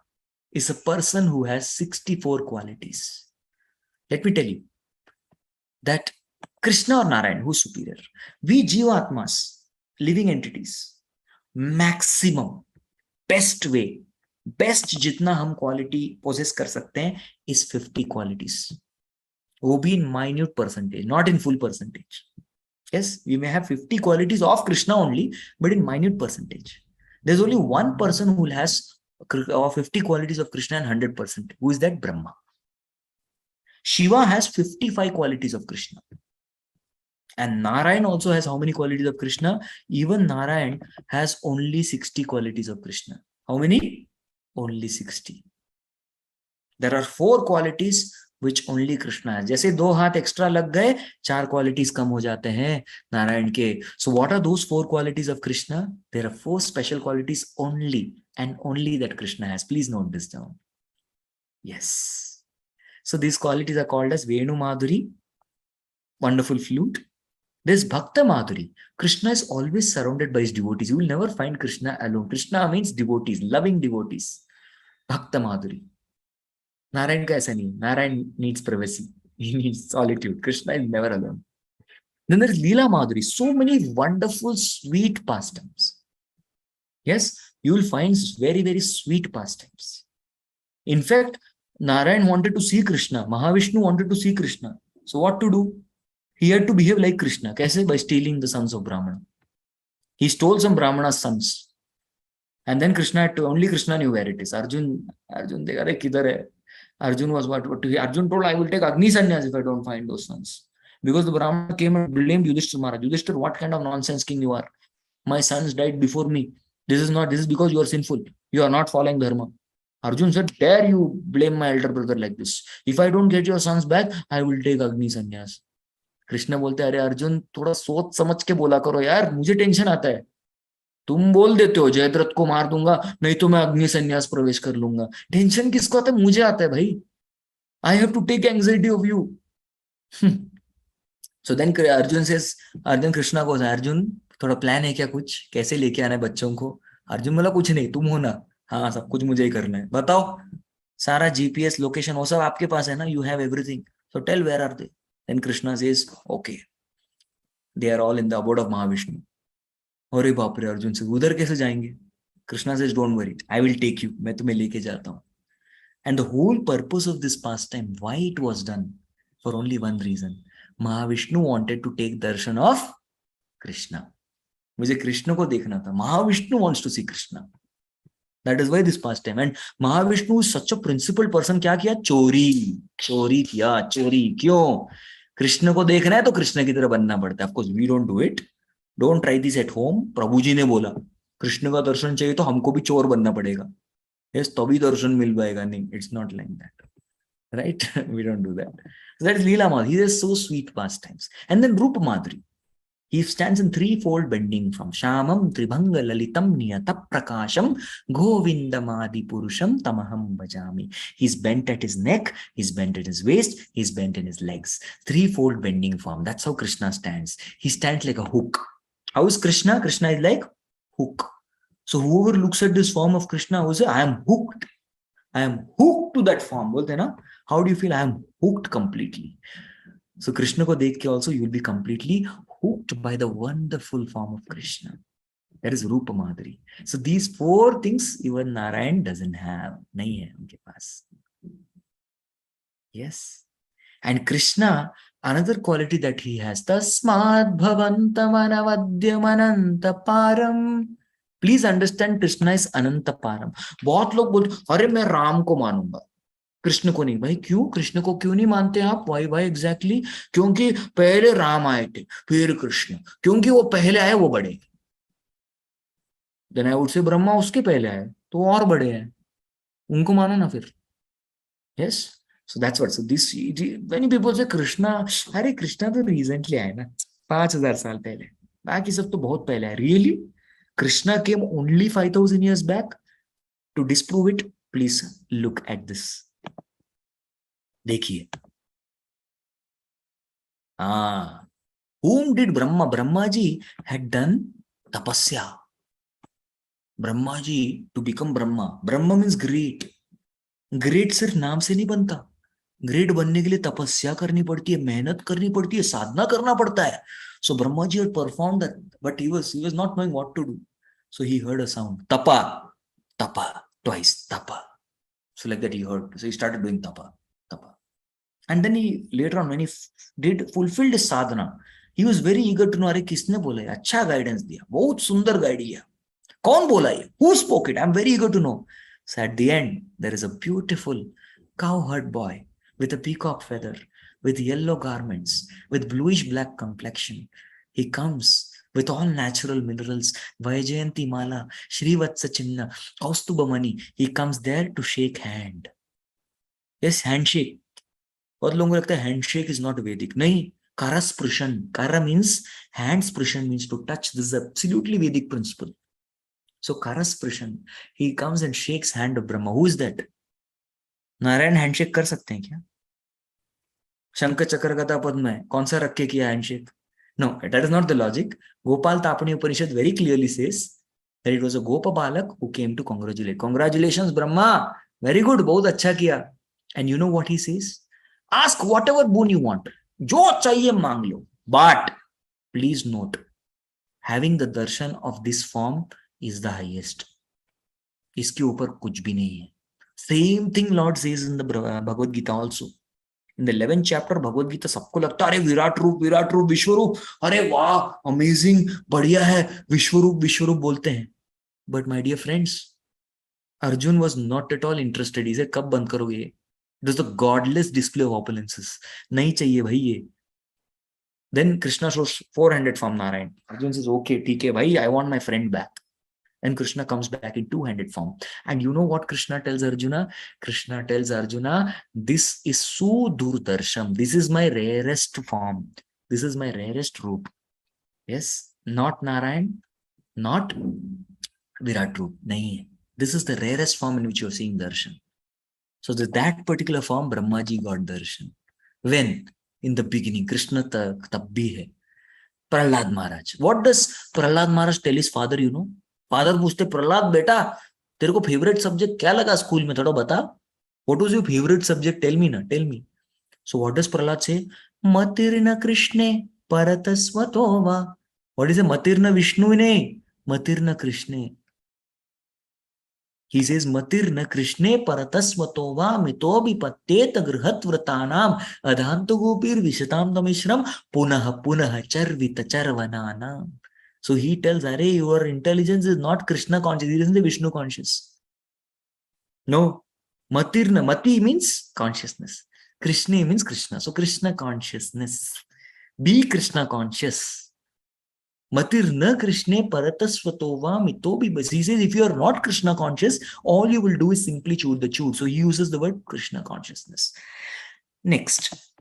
is a person who has 64 qualities. Let me tell you that Krishna or Narayan, who's superior? We Jivatmas, living entities, maximum, best way, best जितना हम quality poses कर सकते हैं is 50 qualities. वो भी in minute percentage, not in full percentage. Yes, we may have 50 qualities of Krishna only, but in minute percentage. There is only one person who has 50 qualities of Krishna and 100%. Who is that? Brahma. Shiva has 55 qualities of Krishna. And Narayan also has how many qualities of Krishna? Even Narayan has only 60 qualities of Krishna. How many? Only 60. There are 4 qualities which only Krishna has. जैसे 2 हाथ extra लग गए, 4 qualities कम हो जाते हैं नारायण के. So what are those 4 qualities of Krishna? There are 4 special qualities only and only that Krishna has. Please note this down. Yes. So these qualities are called as Venu Madhuri, wonderful flute. There's Bhakta Madhuri. Krishna is always surrounded by his devotees. You will never find Krishna alone. Krishna means devotees, loving devotees. Bhakta Madhuri. Narayan ka aisa nahi. Narayan needs privacy. He needs solitude. Krishna is never alone. Then there is Leela Madhuri. So many wonderful, sweet pastimes. Yes, you will find very, very sweet pastimes. In fact, Narayan wanted to see Krishna. Mahavishnu wanted to see Krishna. So what to do? He had to behave like Krishna. Kaise? By stealing the sons of Brahmana. He stole some Brahmana's sons. And then only Krishna knew where it is. Arjun, dekha, kidhar hai? Arjun was what? Arjun told, I will take Agni Sannyas if I don't find those sons. Because the Brahmana came and blamed Yudhishthira Maharaj. Yudhishthira, what kind of nonsense king you are? My sons died before me. This is because you are sinful. You are not following dharma. Arjun said, dare you blame my elder brother like this? If I don't get your sons back, I will take Agni Sannyas. Krishna बोलते हैं, अरे अर्जुन थोड़ा सोच समझ के बोला करो यार, मुझे टेंशन आता है. तुम बोल देते हो जयद्रथ को मार दूंगा, नहीं तो मैं अग्नि संन्यास प्रवेश कर लूंगा. टेंशन किसको आता है? मुझे आता है भाई. I have to take anxiety of you. So then Arjun Krishna को, अर्जुन थोड़ा प्लान है क्या, कुछ कैसे लेके आना है बच्चों को? अर्जुन बोला, कुछ नहीं, तुम हो ना. हाँ, सब कुछ मुझे ही करना है. बताओ, सारा जीपीएस लोकेशन वो सब आपके पास है ना, you have everything, so tell where are they. Then Krishna says, okay, they are all in the abode of Mahavishnu. अरे बाप रे, अर्जुन से उधर कैसे जाएंगे? Krishna says, don't worry, I will take you. मैं तुम्हें लेके जाता हूँ. And the whole purpose of this pastime, why it was done? For only one reason. Mahavishnu wanted to take darshan of Krishna. मुझे कृष्ण को देखना था. Mahavishnu wants to see Krishna. That is why this pastime. And Mahavishnu is such a principled person. क्या किया? चोरी किया. चोरी क्यों? कृष्ण को देखना है तो कृष्ण की तरह बनना पड़ता है. Of course we don't do it. Don't try this at home. प्रभु जी ने बोला कृष्ण का दर्शन चाहिए तो हमको भी चोर बनना पड़ेगा. Yes, तभी दर्शन मिल पाएगा. नहीं, it's not like that. Right? We don't do that. So that is Leela Madhuri. He is so sweet pastimes. And then Rupa Madhuri. He stands in threefold bending form. Shamam Tribhanga Lalitam Niyata Prakasham Govindamadi Purusham Tamaham Bhajami. He's bent at his neck, he's bent at his waist, he's bent in his legs. Threefold bending form. That's how Krishna stands. He stands like a hook. How is Krishna? Krishna is like hook. So whoever looks at this form of Krishna will say, I am hooked. I am hooked to that form. Bolte na? How do you feel? I am hooked completely. So Krishna ko dekh ke also you will be completely hooked by the wonderful form of Krishna. That is Rupa Madhuri. So these four things even Narayan doesn't have. Nahi hai unke paas. Yes. And Krishna, another quality that he has, Tasmad Bhavantam Anavadyam Param. Please understand, Krishna is Ananta Param. बहुत लोग बोलते अरे मैं राम को मानूंगा कृष्ण को नहीं. भाई क्यों? कृष्ण को क्यों नहीं मानते आप? Why exactly? क्योंकि पहले राम आए थे फिर कृष्ण. क्योंकि वो पहले आए वो बड़े. Then I would say Brahma उसके पहले आए तो वो और बड़े हैं. उनको मानो ना फिर. Yes. So that's what. So this, many people say Krishna, अरे कृष्णा तो recently आए ना 5000 साल पहले. बाकी सब तो बहुत पहले है. Really? Krishna came only 5000 years back? To disprove it, please look at this. देखिए. Whom did Brahma? Brahma ji had done tapasya. Brahma ji to become Brahma. Brahma means great. Great सिर्फ नाम से नहीं बनता. ग्रेट बनने के लिए तपस्या करनी पड़ती है, मेहनत करनी पड़ती है, साधना करना पड़ता है. So Brahma ji had performed that, but he was not knowing what to do. So he heard a sound, tapa, twice, tapa. So like that he heard. So he started doing tapa. And then he later on when he fulfilled his sadhana, he was very eager to know, अरे किसने बोला है? अच्छा guidance दिया, बहुत सुंदर guide किया. कौन बोला ये? Who spoke it? I'm very eager to know. So at the end, there is a beautiful cowherd boy with a peacock feather, with yellow garments, with bluish black complexion. He comes with all natural minerals, Vaijayanti Mala, Shrivatsa Chinna, Kaustubamani. He comes there to shake hand. Yes, handshake. बहुत लोगों को लगता है handshake is not Vedic. नहीं, Karasprishan. Kara means hand, sprishan means to touch. This is absolutely Vedic principle. So Karasprishan. He comes and shakes hand of Brahma. Who is that? Narayan handshake कर सकते हैं क्या? शंख चक्र गदा पद्म है, कौन सा रख के किया handshake? No, that is not the logic. Gopal Tapani Upanishad very clearly says that it was a Gopa Balak who came to congratulate. Congratulations, Brahma. Very good. बहुत अच्छा किया. And you know what he says? Ask whatever boon you want. जो चाहिए मांग लो. But please note, having the darshan of this form is the highest. इसके ऊपर कुछ भी नहीं है. Same thing Lord says in the Bhagavad Gita also. In the 11th chapter Bhagavad Gita, सबको लगता है अरे विराट रूप विश्वरूप, अरे वाह अमेजिंग, बढ़िया है, विश्वरूप बोलते हैं. But my dear friends, Arjun was not at all interested. He said कब बंद करोगे? It was the godless display of opulences. नहीं चाहिए भाई ये. Then Krishna shows 4-handed form Narayan. Arjun says okay, ठीक है भाई, I want my friend back. And Krishna comes back in 2-handed form. And you know what Krishna tells Arjuna? Krishna tells Arjuna, this is Sudurdarsham. This is my rarest form. This is my rarest roop. Yes, not Narayan, not Virat Roop. Nahi. This is the rarest form in which you are seeing darshan. So that particular form, Brahmaji got darshan. When? In the beginning, Krishna tab bhi hai. Prahlad Maharaj. What does Prahlad Maharaj tell his father, you know? Father पूछते प्रहलाद बेटा तेरे को favourite subject क्या लगा school में, थोड़ा बता. What was your favourite subject? Tell me ना, tell me. So what does Prahlad say? मतिर्न कृष्णे परतस्वतो वा. व्हाट इज ए मतिर्न विष्णु ने मतिर्न कृष्णे. He says, Matirna Krishne paratasvato va mitobi patteta grihatvrtanam adhantagopir vishatam tamishram punaha punaha charvita charvananam. So he tells, Are, your intelligence is not Krishna conscious, it isn't the Vishnu conscious. No. Matirna, Mati means consciousness. Krishna means Krishna. So Krishna consciousness. Be Krishna conscious. Matirna Krishne paratasvatova mitobi. He says, if you are not Krishna conscious, all you will do is simply chew the chew. So he uses the word Krishna consciousness. Next.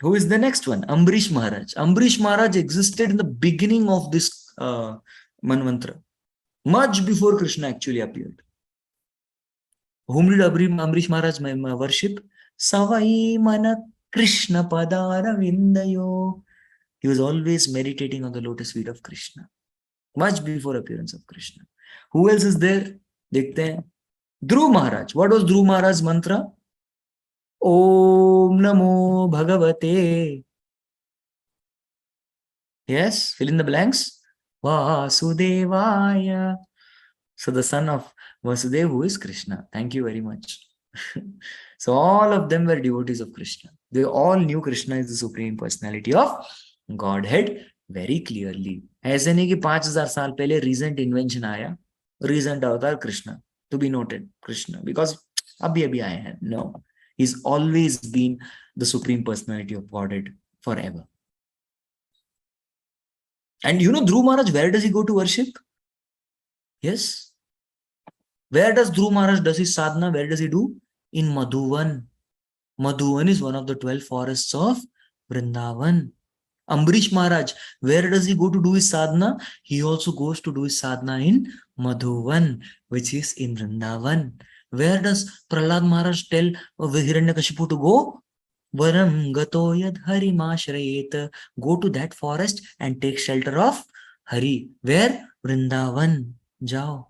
Who is the next one? Ambrish Maharaj. Ambrish Maharaj existed in the beginning of this Manvantra. Much before Krishna actually appeared. Whom did Ambrish Maharaj worship? Savai mana Krishna padara vindayo. He was always meditating on the lotus feet of Krishna. Much before appearance of Krishna. Who else is there? Dekhte hain. Dhruv Maharaj. What was Dhruv Maharaj's mantra? Om Namo Bhagavate. Yes, fill in the blanks. Vasudevaya. So the son of Vasudeva, who is Krishna. Thank you very much. So all of them were devotees of Krishna. They all knew Krishna is the Supreme Personality of Godhead very clearly. ऐसे नहीं कि 5000 साल पहले recent invention आया, recent avatar Krishna, to be noted Krishna, because अभी अभी आए हैं. No, he's always been the Supreme Personality of Godhead forever. And you know Dhruv Maharaj, where does he go to worship? Yes. Where does Dhruv Maharaj does his sadhana? Where does he do? In Madhuvan. Madhuvan is one of the 12 forests of Vrindavan. Ambrish Maharaj, where does he go to do his sadhana? He also goes to do his sadhana in Madhuvan, which is in Vrindavan. Where does Prahlad Maharaj tell Hiranyakashipu to go? Varam gato yad harimashrayet. Go to that forest and take shelter of Hari. Where? Vrindavan. Jao.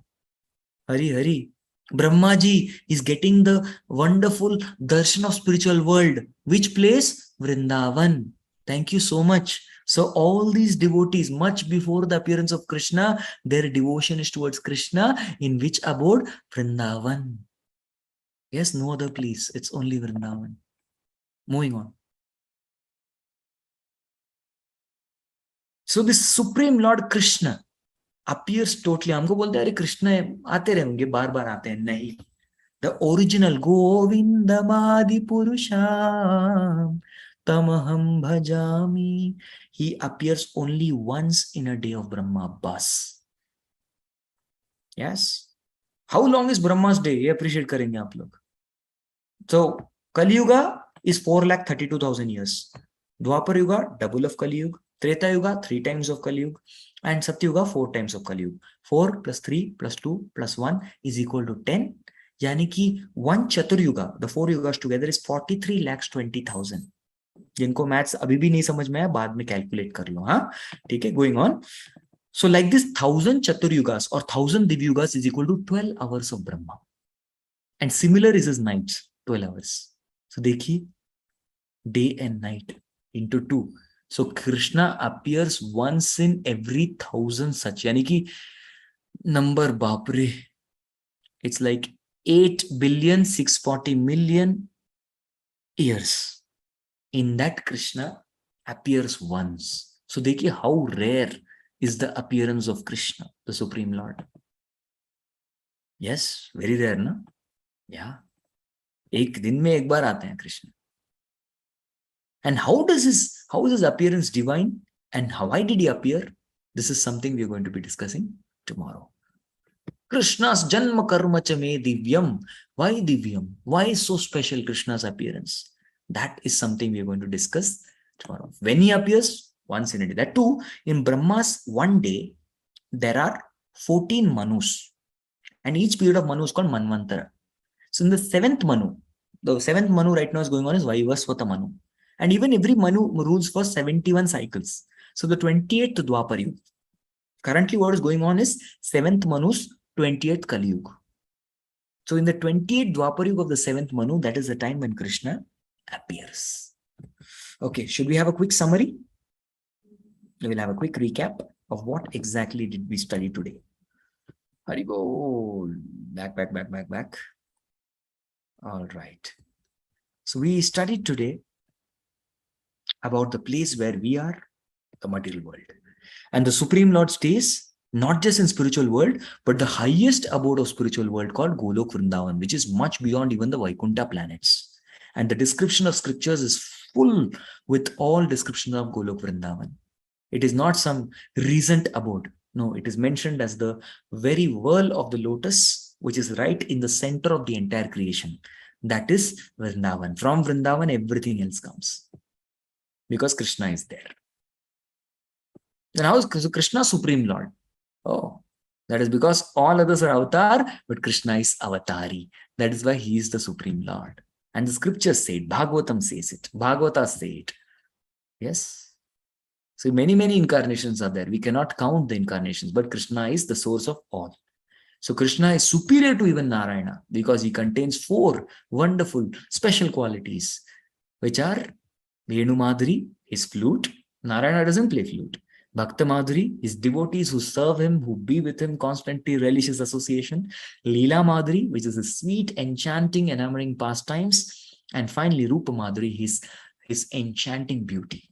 Hari, Hari. Brahmaji is getting the wonderful darshan of spiritual world. Which place? Vrindavan. Thank you so much. So all these devotees, much before the appearance of Krishna, their devotion is towards Krishna, in which abode? Vrindavan. Yes, no other place. It's only Vrindavan. Moving on. So this Supreme Lord Krishna appears totally. हमको बोलते हैं अरे कृष्ण आते रहेंगे, बार बार आते हैं. नहीं. The original Govindamadi Purusham Tamaham Bhajami. He appears only once in a day of Brahma Bas. Yes. How long is Brahma's day? ये appreciate करेंगे आप लोग. So Kali Yuga is 4,32,000 years. Dwapar Yuga, double of Kali Yuga. Treta Yuga, 3 times of Kali Yuga. And Satya Yuga, 4 times of Kali Yuga. 4 plus 3 plus 2 plus 1 is equal to 10. यानी कि 1 Chatur Yuga, the 4 yugas together is 43,20,000. जिनको maths अभी भी नहीं समझ में आया, बाद में कैलकुलेट कर लो. हाँ, ठीक है. Going on. So like this 1000 Chatur Yugas or 1000 Div Yugas is equal to 12 hours of Brahma. And similar is his nights, 12 hours. So देखिए, day and night into 2. So Krishna appears once in every 1000 such. यानी कि number बापरे, it's like 8,640,000,000 years. In that Krishna appears once. So देखिए how rare is the appearance of Krishna, the Supreme Lord. Yes, very rare, na? Yeah. एक दिन में एक बार आते हैं Krishna. And how is his appearance divine? And why did he appear? This is something we are going to be discussing tomorrow. Krishna's janma karma cha me divyam. Why divyam? Why is so special Krishna's appearance? That is something we are going to discuss tomorrow. When he appears, once in a day. That too, in Brahma's one day, there are 14 Manus. And each period of Manu is called Manvantara. So in the 7th Manu, the 7th Manu right now is going on is Vaivasvata Manu. And even every Manu rules for 71 cycles. So the 28th Dwapar Yuga. Currently what is going on is 7th Manu's 28th Kali Yuga. So in the 28th Dwapar Yuga of the 7th Manu, that is the time when Krishna appears. Okay, should we have a quick summary? We will have a quick recap of what exactly did we study today. Hari Bol. Back. All right. So we studied today about the place where we are, the material world. And the Supreme Lord stays not just in spiritual world, but the highest abode of spiritual world called Golok Vrindavan, which is much beyond even the Vaikuntha planets. And the description of scriptures is full with all description of Golok Vrindavan. It is not some recent abode. No, it is mentioned as the very whirl of the lotus, which is right in the center of the entire creation. That is Vrindavan. From Vrindavan, everything else comes. Because Krishna is there. Then how is Krishna Supreme Lord? Oh, that is because all others are avatar, but Krishna is avatari. That is why he is the Supreme Lord. And the scriptures say it, Bhagavatam says it, Bhagavata say it. Yes. So many incarnations are there. We cannot count the incarnations, but Krishna is the source of all. So Krishna is superior to even Narayana because he contains 4 wonderful special qualities, which are Venu Madhuri, his flute. Narayana doesn't play flute. Bhakta Madhuri, his devotees who serve him, who be with him, constantly relish his association. Leela Madhuri, which is his sweet, enchanting, enamoring pastimes. And finally, Rupa Madhuri, his enchanting beauty.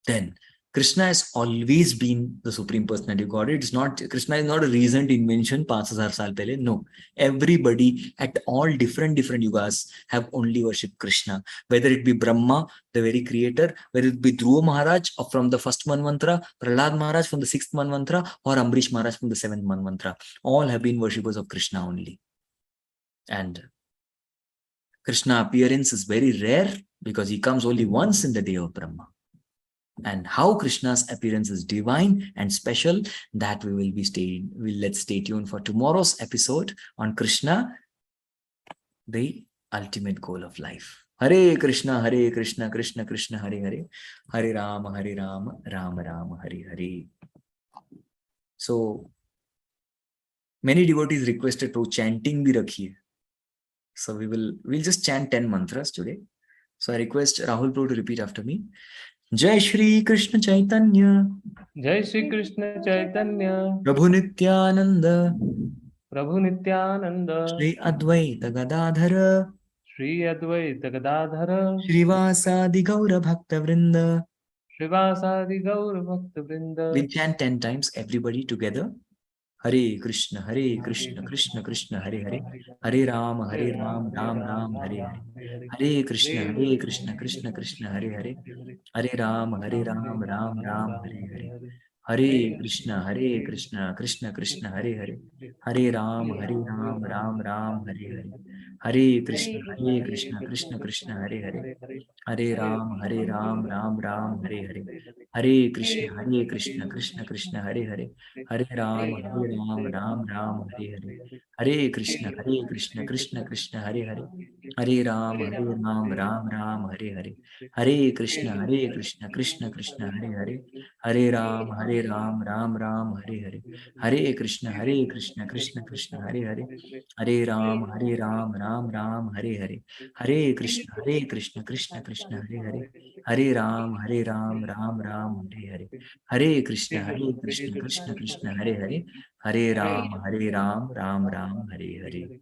Then Krishna has always been the Supreme Personality of Godhead. It's not, Krishna is not a recent invention, 5,000 saal pehle. No, everybody at all different yugas have only worshipped Krishna. Whether it be Brahma, the very creator, whether it be Dhruva Maharaj from the first Manvantara, Prahlad Maharaj from the 6th Manvantara, or Ambrish Maharaj from the 7th Manvantara, all have been worshippers of Krishna only. And Krishna appearance is very rare because he comes only once in the day of Brahma. And how Krishna's appearance is divine and special, that let's stay tuned for tomorrow's episode on Krishna, the ultimate goal of life. Hare Krishna, Krishna Krishna, Hare Hare, Hare Rama, Rama Rama, Hare Hare. So many devotees requested to chanting bhi rakhiye. So we'll just chant 10 mantras today. So I request Rahul Prabhu to repeat after me. Jai Shri Krishna Chaitanya,
Jai Shri Krishna Chaitanya,
Prabhu Nityananda,
Prabhu Nityananda,
Shri Advaita Gadadhara,
Shri Advaita Gadadhara,
Shrivasadi Gaura Bhakta Vrinda.
Shrivasadi Gaur Bhakta Vrinda.
We'll chant 10 times, everybody together. Hare Krishna, Krishna Krishna, Hare Hare, Hare Rama, Ram Ram, Hare Hare. Hare Krishna, Krishna Krishna, Hare Hare, Hare Rama, Ram Ram, Hare Hare. Hare Krishna, Krishna Krishna, Hare Hare, Hare Rama, Ram Ram, Hare Hare. Hare Krishna, Krishna Krishna, Hare Hare, Hare Rama, Ram Ram, Hare Hare. Hare Krishna, Krishna Krishna, Hare Hare, Hare Rama, Ram Ram, Hare Hare. Hare Krishna, Krishna Krishna, Hare Hare, Hare Rama, Ram Ram, Hare Hare. Hare Krishna, Krishna Krishna, Hare Hare, Hare Rama, Ram Ram, Hare Hare. Hare Krishna, Krishna Krishna, Hare Hare, Hare Rama, Ram Ram, Hare Hare. Hare Krishna, Krishna Krishna, Hare Hare, Hare Ram, Ram Ram, Hare Hare. Hare Krishna, Krishna Krishna, Hare Hare, Hare Ram, Ram Ram, Hare Hare.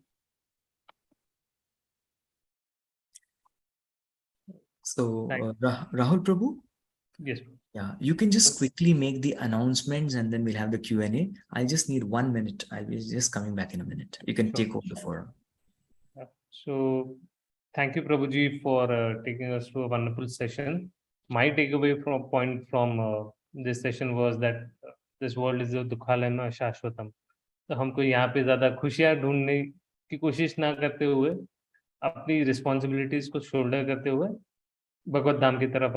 So, Rahul Prabhu?
Yes.
Yeah, you can just quickly make the announcements and then we'll have the Q&A. I just need 1 minute. I'll be just coming back in a minute. You can take over the forum.
So, thank you, Prabhuji, for taking us through a wonderful session. My takeaway from this session was that this world is a dukhalayam shashvatam. तो हमको यहाँ पे ज्यादा खुशियाँ ढूंढने की कोशिश ना करते हुए अपनी रिस्पॉन्सिबिलिटीज को शोल्डर करते हुए भगवत धाम की तरफ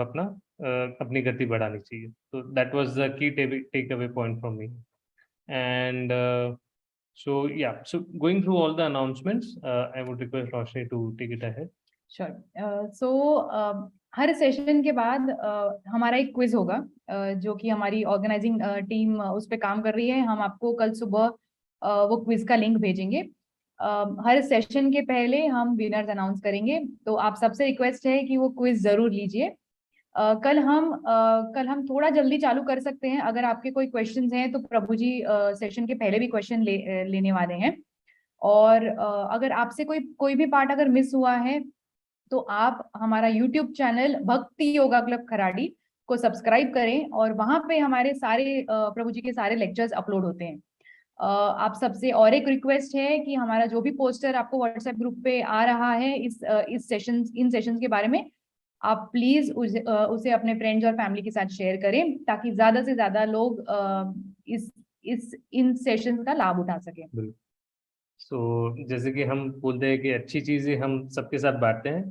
अपनी गति बढ़ानी चाहिए. तो that was the key take away point from me. And so yeah, so going through all the announcements, I would request Roshni to take it ahead.
Sure. So her session के बाद हमारा एक क्विज होगा जो कि हमारी organising team उस पे काम कर रही है. हम आपको कल सुबह वो क्विज का लिंक भेजेंगे. हर सेशन के पहले हम विनर्स अनाउंस करेंगे. तो आप सबसे रिक्वेस्ट है कि वो क्विज जरूर लीजिए. कल हम थोड़ा जल्दी चालू कर सकते हैं। अगर आपके कोई क्वेश्चंस हैं तो प्रभु जी सेशन के पहले भी क्वेश्चन लेने वाले हैं। और अगर आपसे कोई भी पार्ट अगर मिस हुआ है तो आप हमारा यूट्यूब चैनल भक्ति योगा क्लब खराड़ी को सब्सक्राइब करें, और वहां पे हमारे सारे प्रभु जी के सारे लेक्चर्स अपलोड होते हैं। आप सबसे और एक रिक्वेस्ट है कि हमारा जो भी पोस्टर आपको व्हाट्सएप ग्रुप पे आ रहा है इन सेशंस के बारे में, आप प्लीज उसे अपने फ्रेंड्स और फैमिली के साथ शेयर करें, ताकि ज्यादा से ज्यादा लोग इन सेशंस का लाभ उठा सकें।
जैसे कि हम बोलते हैं कि अच्छी चीजें हम सबके साथ बांटते हैं,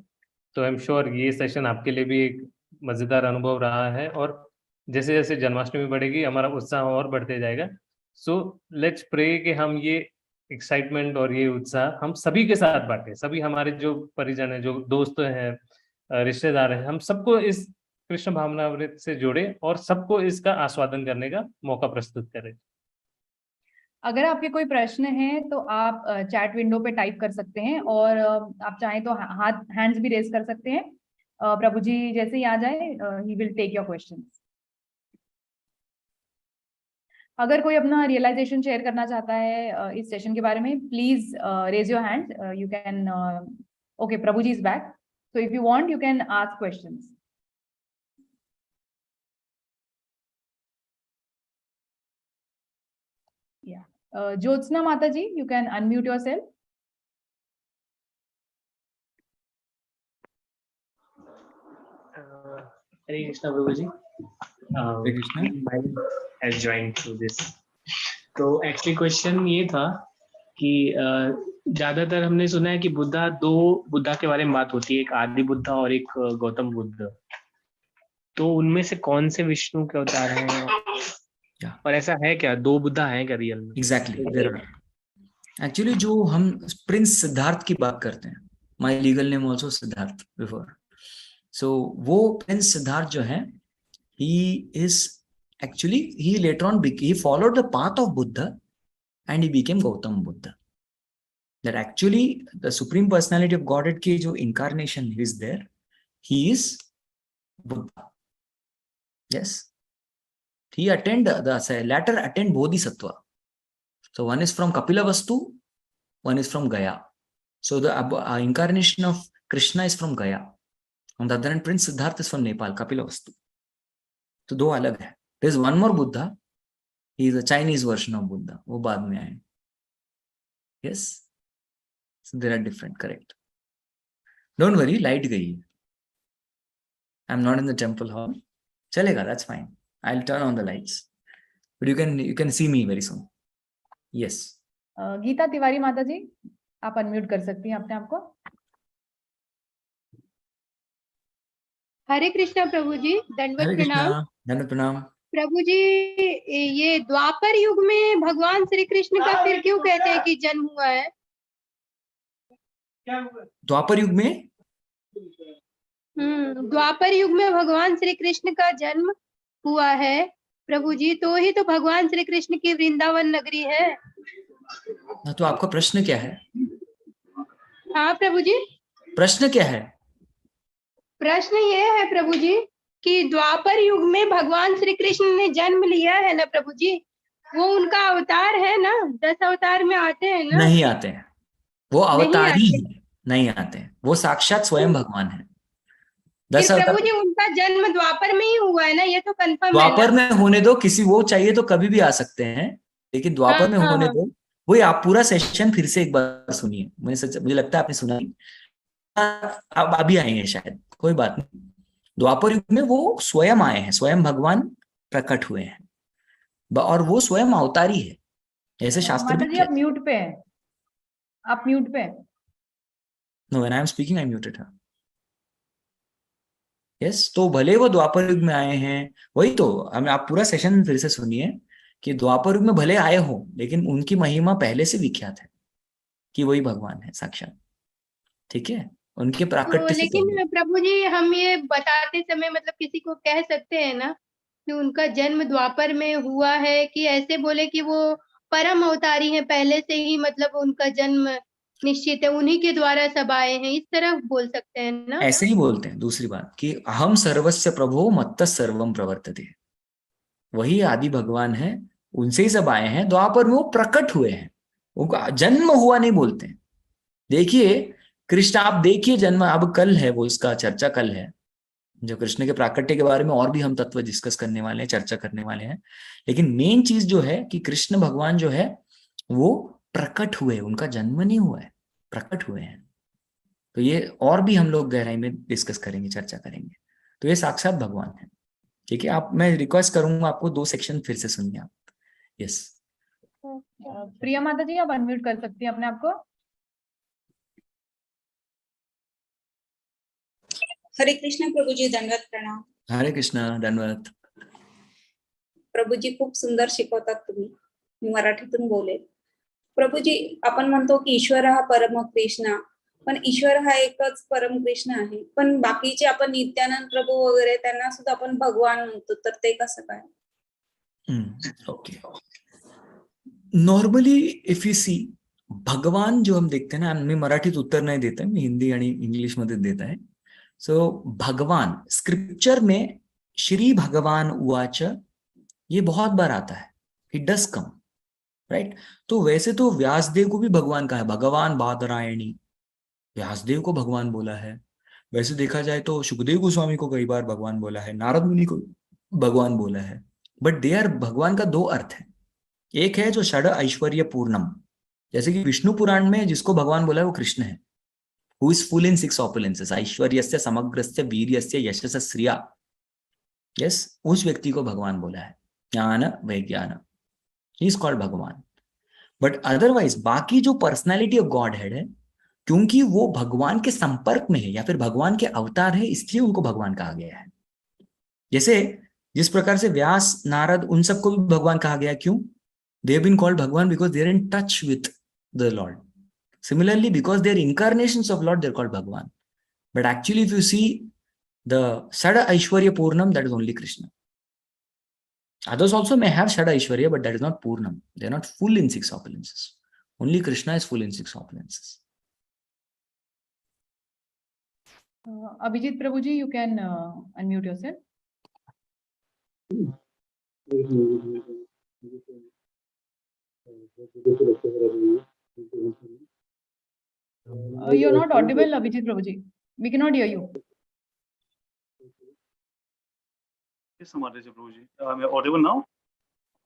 तो आई एम श्योर ये सेशन आपके लिए भी एक मजेदार अनुभव रहा है, और जैसे जैसे जन्माष्टमी बढ़ेगी हमारा उत्साह और बढ़ते जाएगा। सो लेट्स प्रे कि हम ये एक्साइटमेंट और ये उत्साह हम सभी के साथ बांटें, सभी हमारे जो परिजन हैं, जो दोस्त हैं, रिश्तेदार हैं, हम सबको इस कृष्ण भावनामृत से जोड़े और सबको इसका आस्वादन करने का मौका प्रस्तुत करें।
अगर आपके कोई प्रश्न है तो आप चैट विंडो पे टाइप कर सकते हैं, और आप चाहें तो हैंड्स भी रेज कर सकते हैं। प्रभु जी जैसे ही आ जाए he will take your questions. अगर कोई अपना रियलाइजेशन शेयर करना चाहता है इस सेशन के बारे में, please raise your hand. You can okay, Prabhu ji is back, so if you want you can ask questions. Yeah, Jyotsna Mataji, you can unmute yourself.
Hare Krishna Prabhuji.
Hare Krishna.
My has joined to this. तो actually question ये था कि ज्यादातर हमने सुना है कि दो बुद्धा के बारे में बात होती है, एक आदि बुद्धा और एक गौतम बुद्ध। तो उनमें से कौन से विष्णु के अवतार हैं? और ऐसा है क्या, दो बुद्धा हैं क्या रियल में?
एग्जैक्टली, देयर आर एक्चुअली, जो हम प्रिंस सिद्धार्थ की बात करते हैं, my legal name also Siddharth before, so वो प्रिंस सिद्धार्थ जो है, he is actually, he later on he followed the path of Buddha and he became Gautam Buddha. That actually the supreme personality of Godhead की जो incarnation is there, he is Buddha. Yes, he attained the latter attained Bodhisattva. So one is from Kapilavastu, one is from Gaya. So the incarnation of Krishna is from Gaya. On the other hand, Prince Siddhartha is from Nepal, Kapilavastu. तो दो अलग है. There is one more Buddha. He is a Chinese version of Buddha. वो बाद में आए. Yes. So they are different. Correct. Don't worry. Light गई. I'm not in the temple hall. चलेगा. That's fine. I'll turn on the lights. But you can see me very soon. Yes.
Gita Tiwari माता जी, आप unmute कर सकती हैं अपने आप को.
हरे कृष्णा प्रभु जी, दंडवत प्रणाम.
दंडवत प्रणाम.
प्रभु जी, ये द्वापर युग में भगवान श्री कृष्ण का फिर क्यों कहते हैं कि जन्म हुआ है?
द्वापर युग में
द्वापर युग में भगवान श्री कृष्ण का जन्म हुआ है प्रभु जी, तो ही तो भगवान श्री कृष्ण की वृंदावन नगरी है.
तो आपका प्रश्न क्या है?
हाँ प्रभु जी,
प्रश्न क्या है?
प्रश्न ये है प्रभु जी कि द्वापर युग में भगवान श्री कृष्ण ने जन्म लिया है ना प्रभु जी, वो उनका अवतार है ना, 10 अवतार में आते हैं ना? नहीं
आते हैं, वो अवतार ही नहीं आते हैं, वो साक्षात स्वयं भगवान है.
प्रभु जी उनका जन्म द्वापर में ही हुआ है ना, ये तो कंफर्म है.
द्वापर में होने दो, किसी वो चाहिए तो कभी भी आ सकते हैं, लेकिन द्वापर में होने दो. वही आप पूरा सेशन फिर से एक बार सुनिए, मुझे लगता है आपने सुना नहीं, अब अभी आएंगे शायद, कोई बात नहीं. द्वापर युग में वो स्वयं आए हैं, स्वयं भगवान प्रकट हुए हैं, और वो स्वयं अवतारी है, ऐसे शास्त्र भी.
आप म्यूट पे हैं, आप म्यूट पे हैं.
No, when I am speaking I muted her. Yes, तो भले वो द्वापर युग में आए हैं, वही तो हमें, आप पूरा सेशन फिर से सुनिए कि द्वापर युग में भले आए हो, लेकिन उनकी महिमा पहले से विख्यात है कि वही भगवान है साक्षात. ठीक है, उनके प्राकट्य से.
लेकिन प्रभु जी हम ये बताते समय मतलब किसी को कह सकते हैं ना कि उनका जन्म द्वापर में हुआ है, कि ऐसे बोले कि वो परम अवतारी हैं पहले से ही, मतलब उनका जन्म निश्चित है, उन्हीं के द्वारा सब आए हैं, इस तरह बोल सकते हैं ना?
ऐसे ही बोलते हैं। दूसरी बात कि अहम सर्वस्य प्रभो मत्तः सर्वम प्रवर्तते, वही आदि भगवान है, उनसे ही सब आए हैं। द्वापर में वो प्रकट हुए हैं, उनका जन्म हुआ नहीं बोलते हैं। देखिए कृष्ण, आप देखिए जन्म अब कल है, वो इसका चर्चा कल है, जो कृष्ण के प्राकट्य के बारे में और भी हम तत्व डिस्कस करने वाले हैं, चर्चा करने वाले हैं। लेकिन मेन चीज जो है कि कृष्ण भगवान जो है वो प्रकट हुए, उनका जन्म नहीं हुआ है, प्रकट हुए हैं। तो ये और भी हम लोग गहराई में डिस्कस करेंगे, चर्चा करेंगे। तो ये साक्षात भगवान है। ठीक है, आप, मैं रिक्वेस्ट करूंगा आपको 2 सेक्शन फिर से सुनिए आप। यस,
प्रिया माता जी, आप अनम्यूट कर सकती हैं अपने आप को।
हरे कृष्ण प्रभूजी, दंडवत प्रणाम.
हरे कृष्णा, धन्यवाद.
प्रभूजी खूप सुंदर शिकवतात तुम्ही. मी मराठीतून बोलेल. प्रभूजी, आपण म्हणतो की ईश्वर हा परम कृष्ण, पण ईश्वर हा एकच परम कृष्ण आहे. पण बाकीचे आपण नित्यानंद प्रभू वगैरे त्यांना सुद्धा आपण भगवान म्हणतो, तर ते कसं काय?
Okay, normally if you see, भगवान जो हम देखते हैं ना, मी मराठीत उत्तर नाही देत आहे, मी हिंदी आणि इंग्लिश मध्ये देत आहे. सो भगवान स्क्रिप्चर में श्री भगवान उवाच ये बहुत बार आता है, इट डज कम, राइट. तो वैसे तो व्यासदेव को भी भगवान कहा है, भगवान बादरायणी, व्यासदेव को भगवान बोला है. वैसे देखा जाए तो सुखदेव गोस्वामी को कई बार भगवान बोला है, नारद मुनि को भगवान बोला है. बट दे आर, भगवान का 2 अर्थ है. एक है जो षड ऐश्वर्य पूर्णम, जैसे कि विष्णु पुराण में जिसको भगवान बोला है वो कृष्ण है, who is full in 6 opulences, ऐश्वर्यस्य समग्रस्य वीर्यस्य यशस्य श्रिया. यस, उस व्यक्ति को भगवान बोला है, ज्ञान वैज्ञान, ही इज कॉल्ड भगवान. बट अदरवाइज बाकी जो पर्सनैलिटी ऑफ गॉड हेड है, क्योंकि वो भगवान के संपर्क में है या फिर भगवान के अवतार है, इसलिए उनको भगवान कहा गया है. जैसे जिस प्रकार से व्यास, नारद, उन सबको भी भगवान कहा गया, क्यों? they have been called Bhagwan because they are in touch with the Lord. Similarly, because they are incarnations of Lord, they are called Bhagwan. But actually, if you see the Sada Aishwarya Purnam, that is only Krishna. Others also may have Sada Aishwarya, but that is not Purnam. They are not full in 6 opulences. Only Krishna is full in 6 opulences.
Abhijit Prabhuji, you can unmute yourself. You're not audible, Abhijit Prabhuji. We cannot hear you.
Yes, Prabhuji. Am I audible now?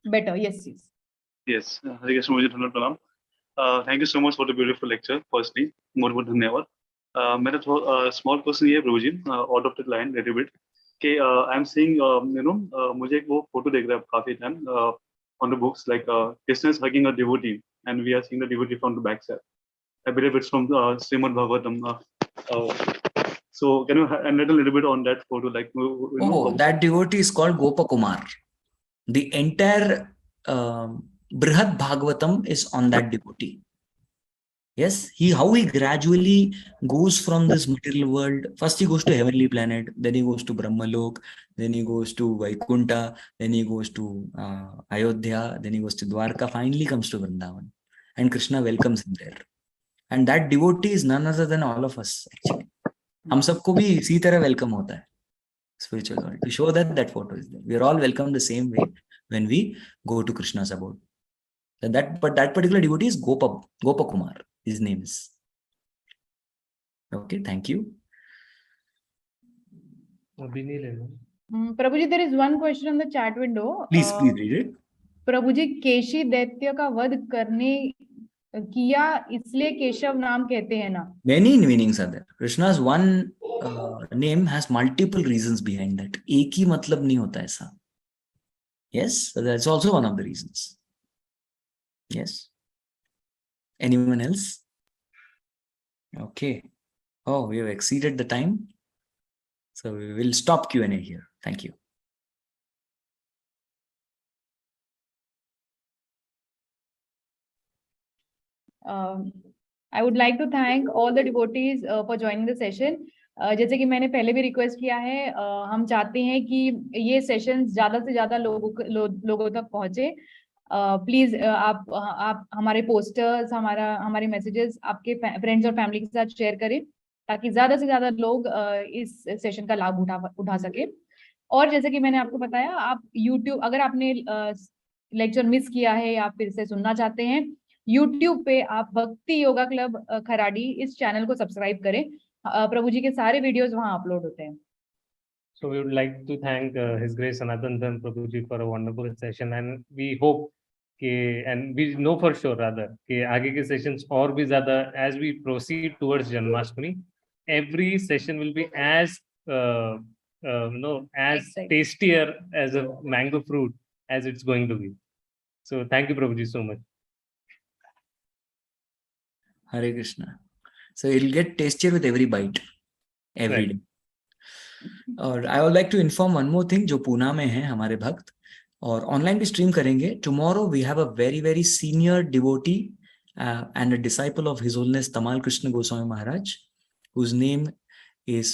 Better, yes, yes.
Yes. Hare Krishna Prabhuji, धन्यवाद प्रणाम. Thank you so much for the beautiful lecture. Firstly, बहुत धन्यवाद. मेरा थोड़ा small question ये है प्रभुजी, out of the line little bit, कि I'm seeing मुझे एक वो photo देख रहा है काफी time on the books, like Krishna is hugging a devotee and we are seeing the devotee from the backside. I believe it's from Srimad Bhagavatam. So can you enlighten a little bit on that photo? Like,
that devotee is called Gopakumar. The entire Brihad Bhagavatam is on that devotee. Yes, how he gradually goes from this material world. First he goes to heavenly planet, then he goes to Brahmalok, then he goes to Vaikunta, then he goes to Ayodhya, then he goes to Dwarka, finally comes to Vrindavan. And Krishna welcomes him there. And that devotee is none other than all of us actually. हम सबको भी इसी तरह welcome होता है spiritual world. To show that that photo is there. We are all welcome the same way when we go to Krishna's abode. But that particular devotee is Gopakumar. His name is. Okay, thank you.
Prabhuji, there is one question on the chat window.
Please read it.
प्रभुजी, केशी दैत्य का वध करने किया इसलिए केशव नाम कहते हैं ना?
Many meanings are there. Krishna's one name has multiple reasons behind that. एक ही मतलब नहीं होता ऐसा. Yes, so that's also one of the reasons. Yes. Anyone else? Okay. Oh, we have exceeded the time. So we will stop Q&A here. Thank you.
I would like to thank all the devotees for joining the session. जैसे कि मैंने पहले भी request किया है, हम चाहते हैं कि ये सेशन ज्यादा से ज्यादा लोगों तक पहुंचे. प्लीज आप हमारे पोस्टर्स, हमारे मैसेजेस आपके फ्रेंड्स और फैमिली के साथ शेयर करें, ताकि ज्यादा से ज्यादा लोग इस सेशन का लाभ उठा सके। और जैसे कि मैंने आपको बताया, आप YouTube, अगर आपने लेक्चर मिस किया है या फिर से सुनना चाहते हैं, YouTube पे आप भक्ति योगा क्लब खराडी इस चैनल को सब्सक्राइब करें। प्रभु जी के सारे वीडियोस वहां अपलोड होते हैं।
So we would like to thank His Grace Sanatan Dhan Prabhuji for a wonderful session, and we hope and we know for sure rather कि आगे के sessions और भी ज़्यादा as we proceed towards Janmashtami, every session will be as as tastier as a mango fruit as it's going to be. So thank you Prabhuji so much.
Hare Krishna. So it'll get tastier with every bite, every
Right.
day. और I would like to inform one more thing, जो पूना में है हमारे भक्त और online भी stream करेंगे। Tomorrow we have a very very senior devotee and a disciple of his holiness Tamal Krishna Goswami Maharaj, whose name is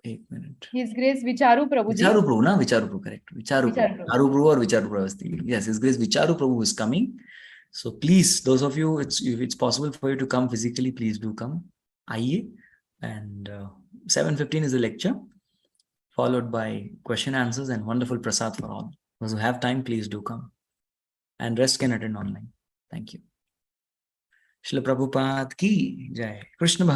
एक मिनट,
His Grace विचारू प्रभु जी।
विचारू प्रभु ना, विचारू प्रभु, करेक्ट, विचारू प्रभु और विचारू प्रभु, yes, His Grace विचारू प्रभु is coming. So please, those of you, if it's possible for you to come physically, please do come. आइए, and 7:15 is the lecture, followed by question answers and wonderful prasad for all. Those who have time, please do come, and rest can attend online. Thank you. Srila Prabhupada ki jai. Krishna Bhagwan.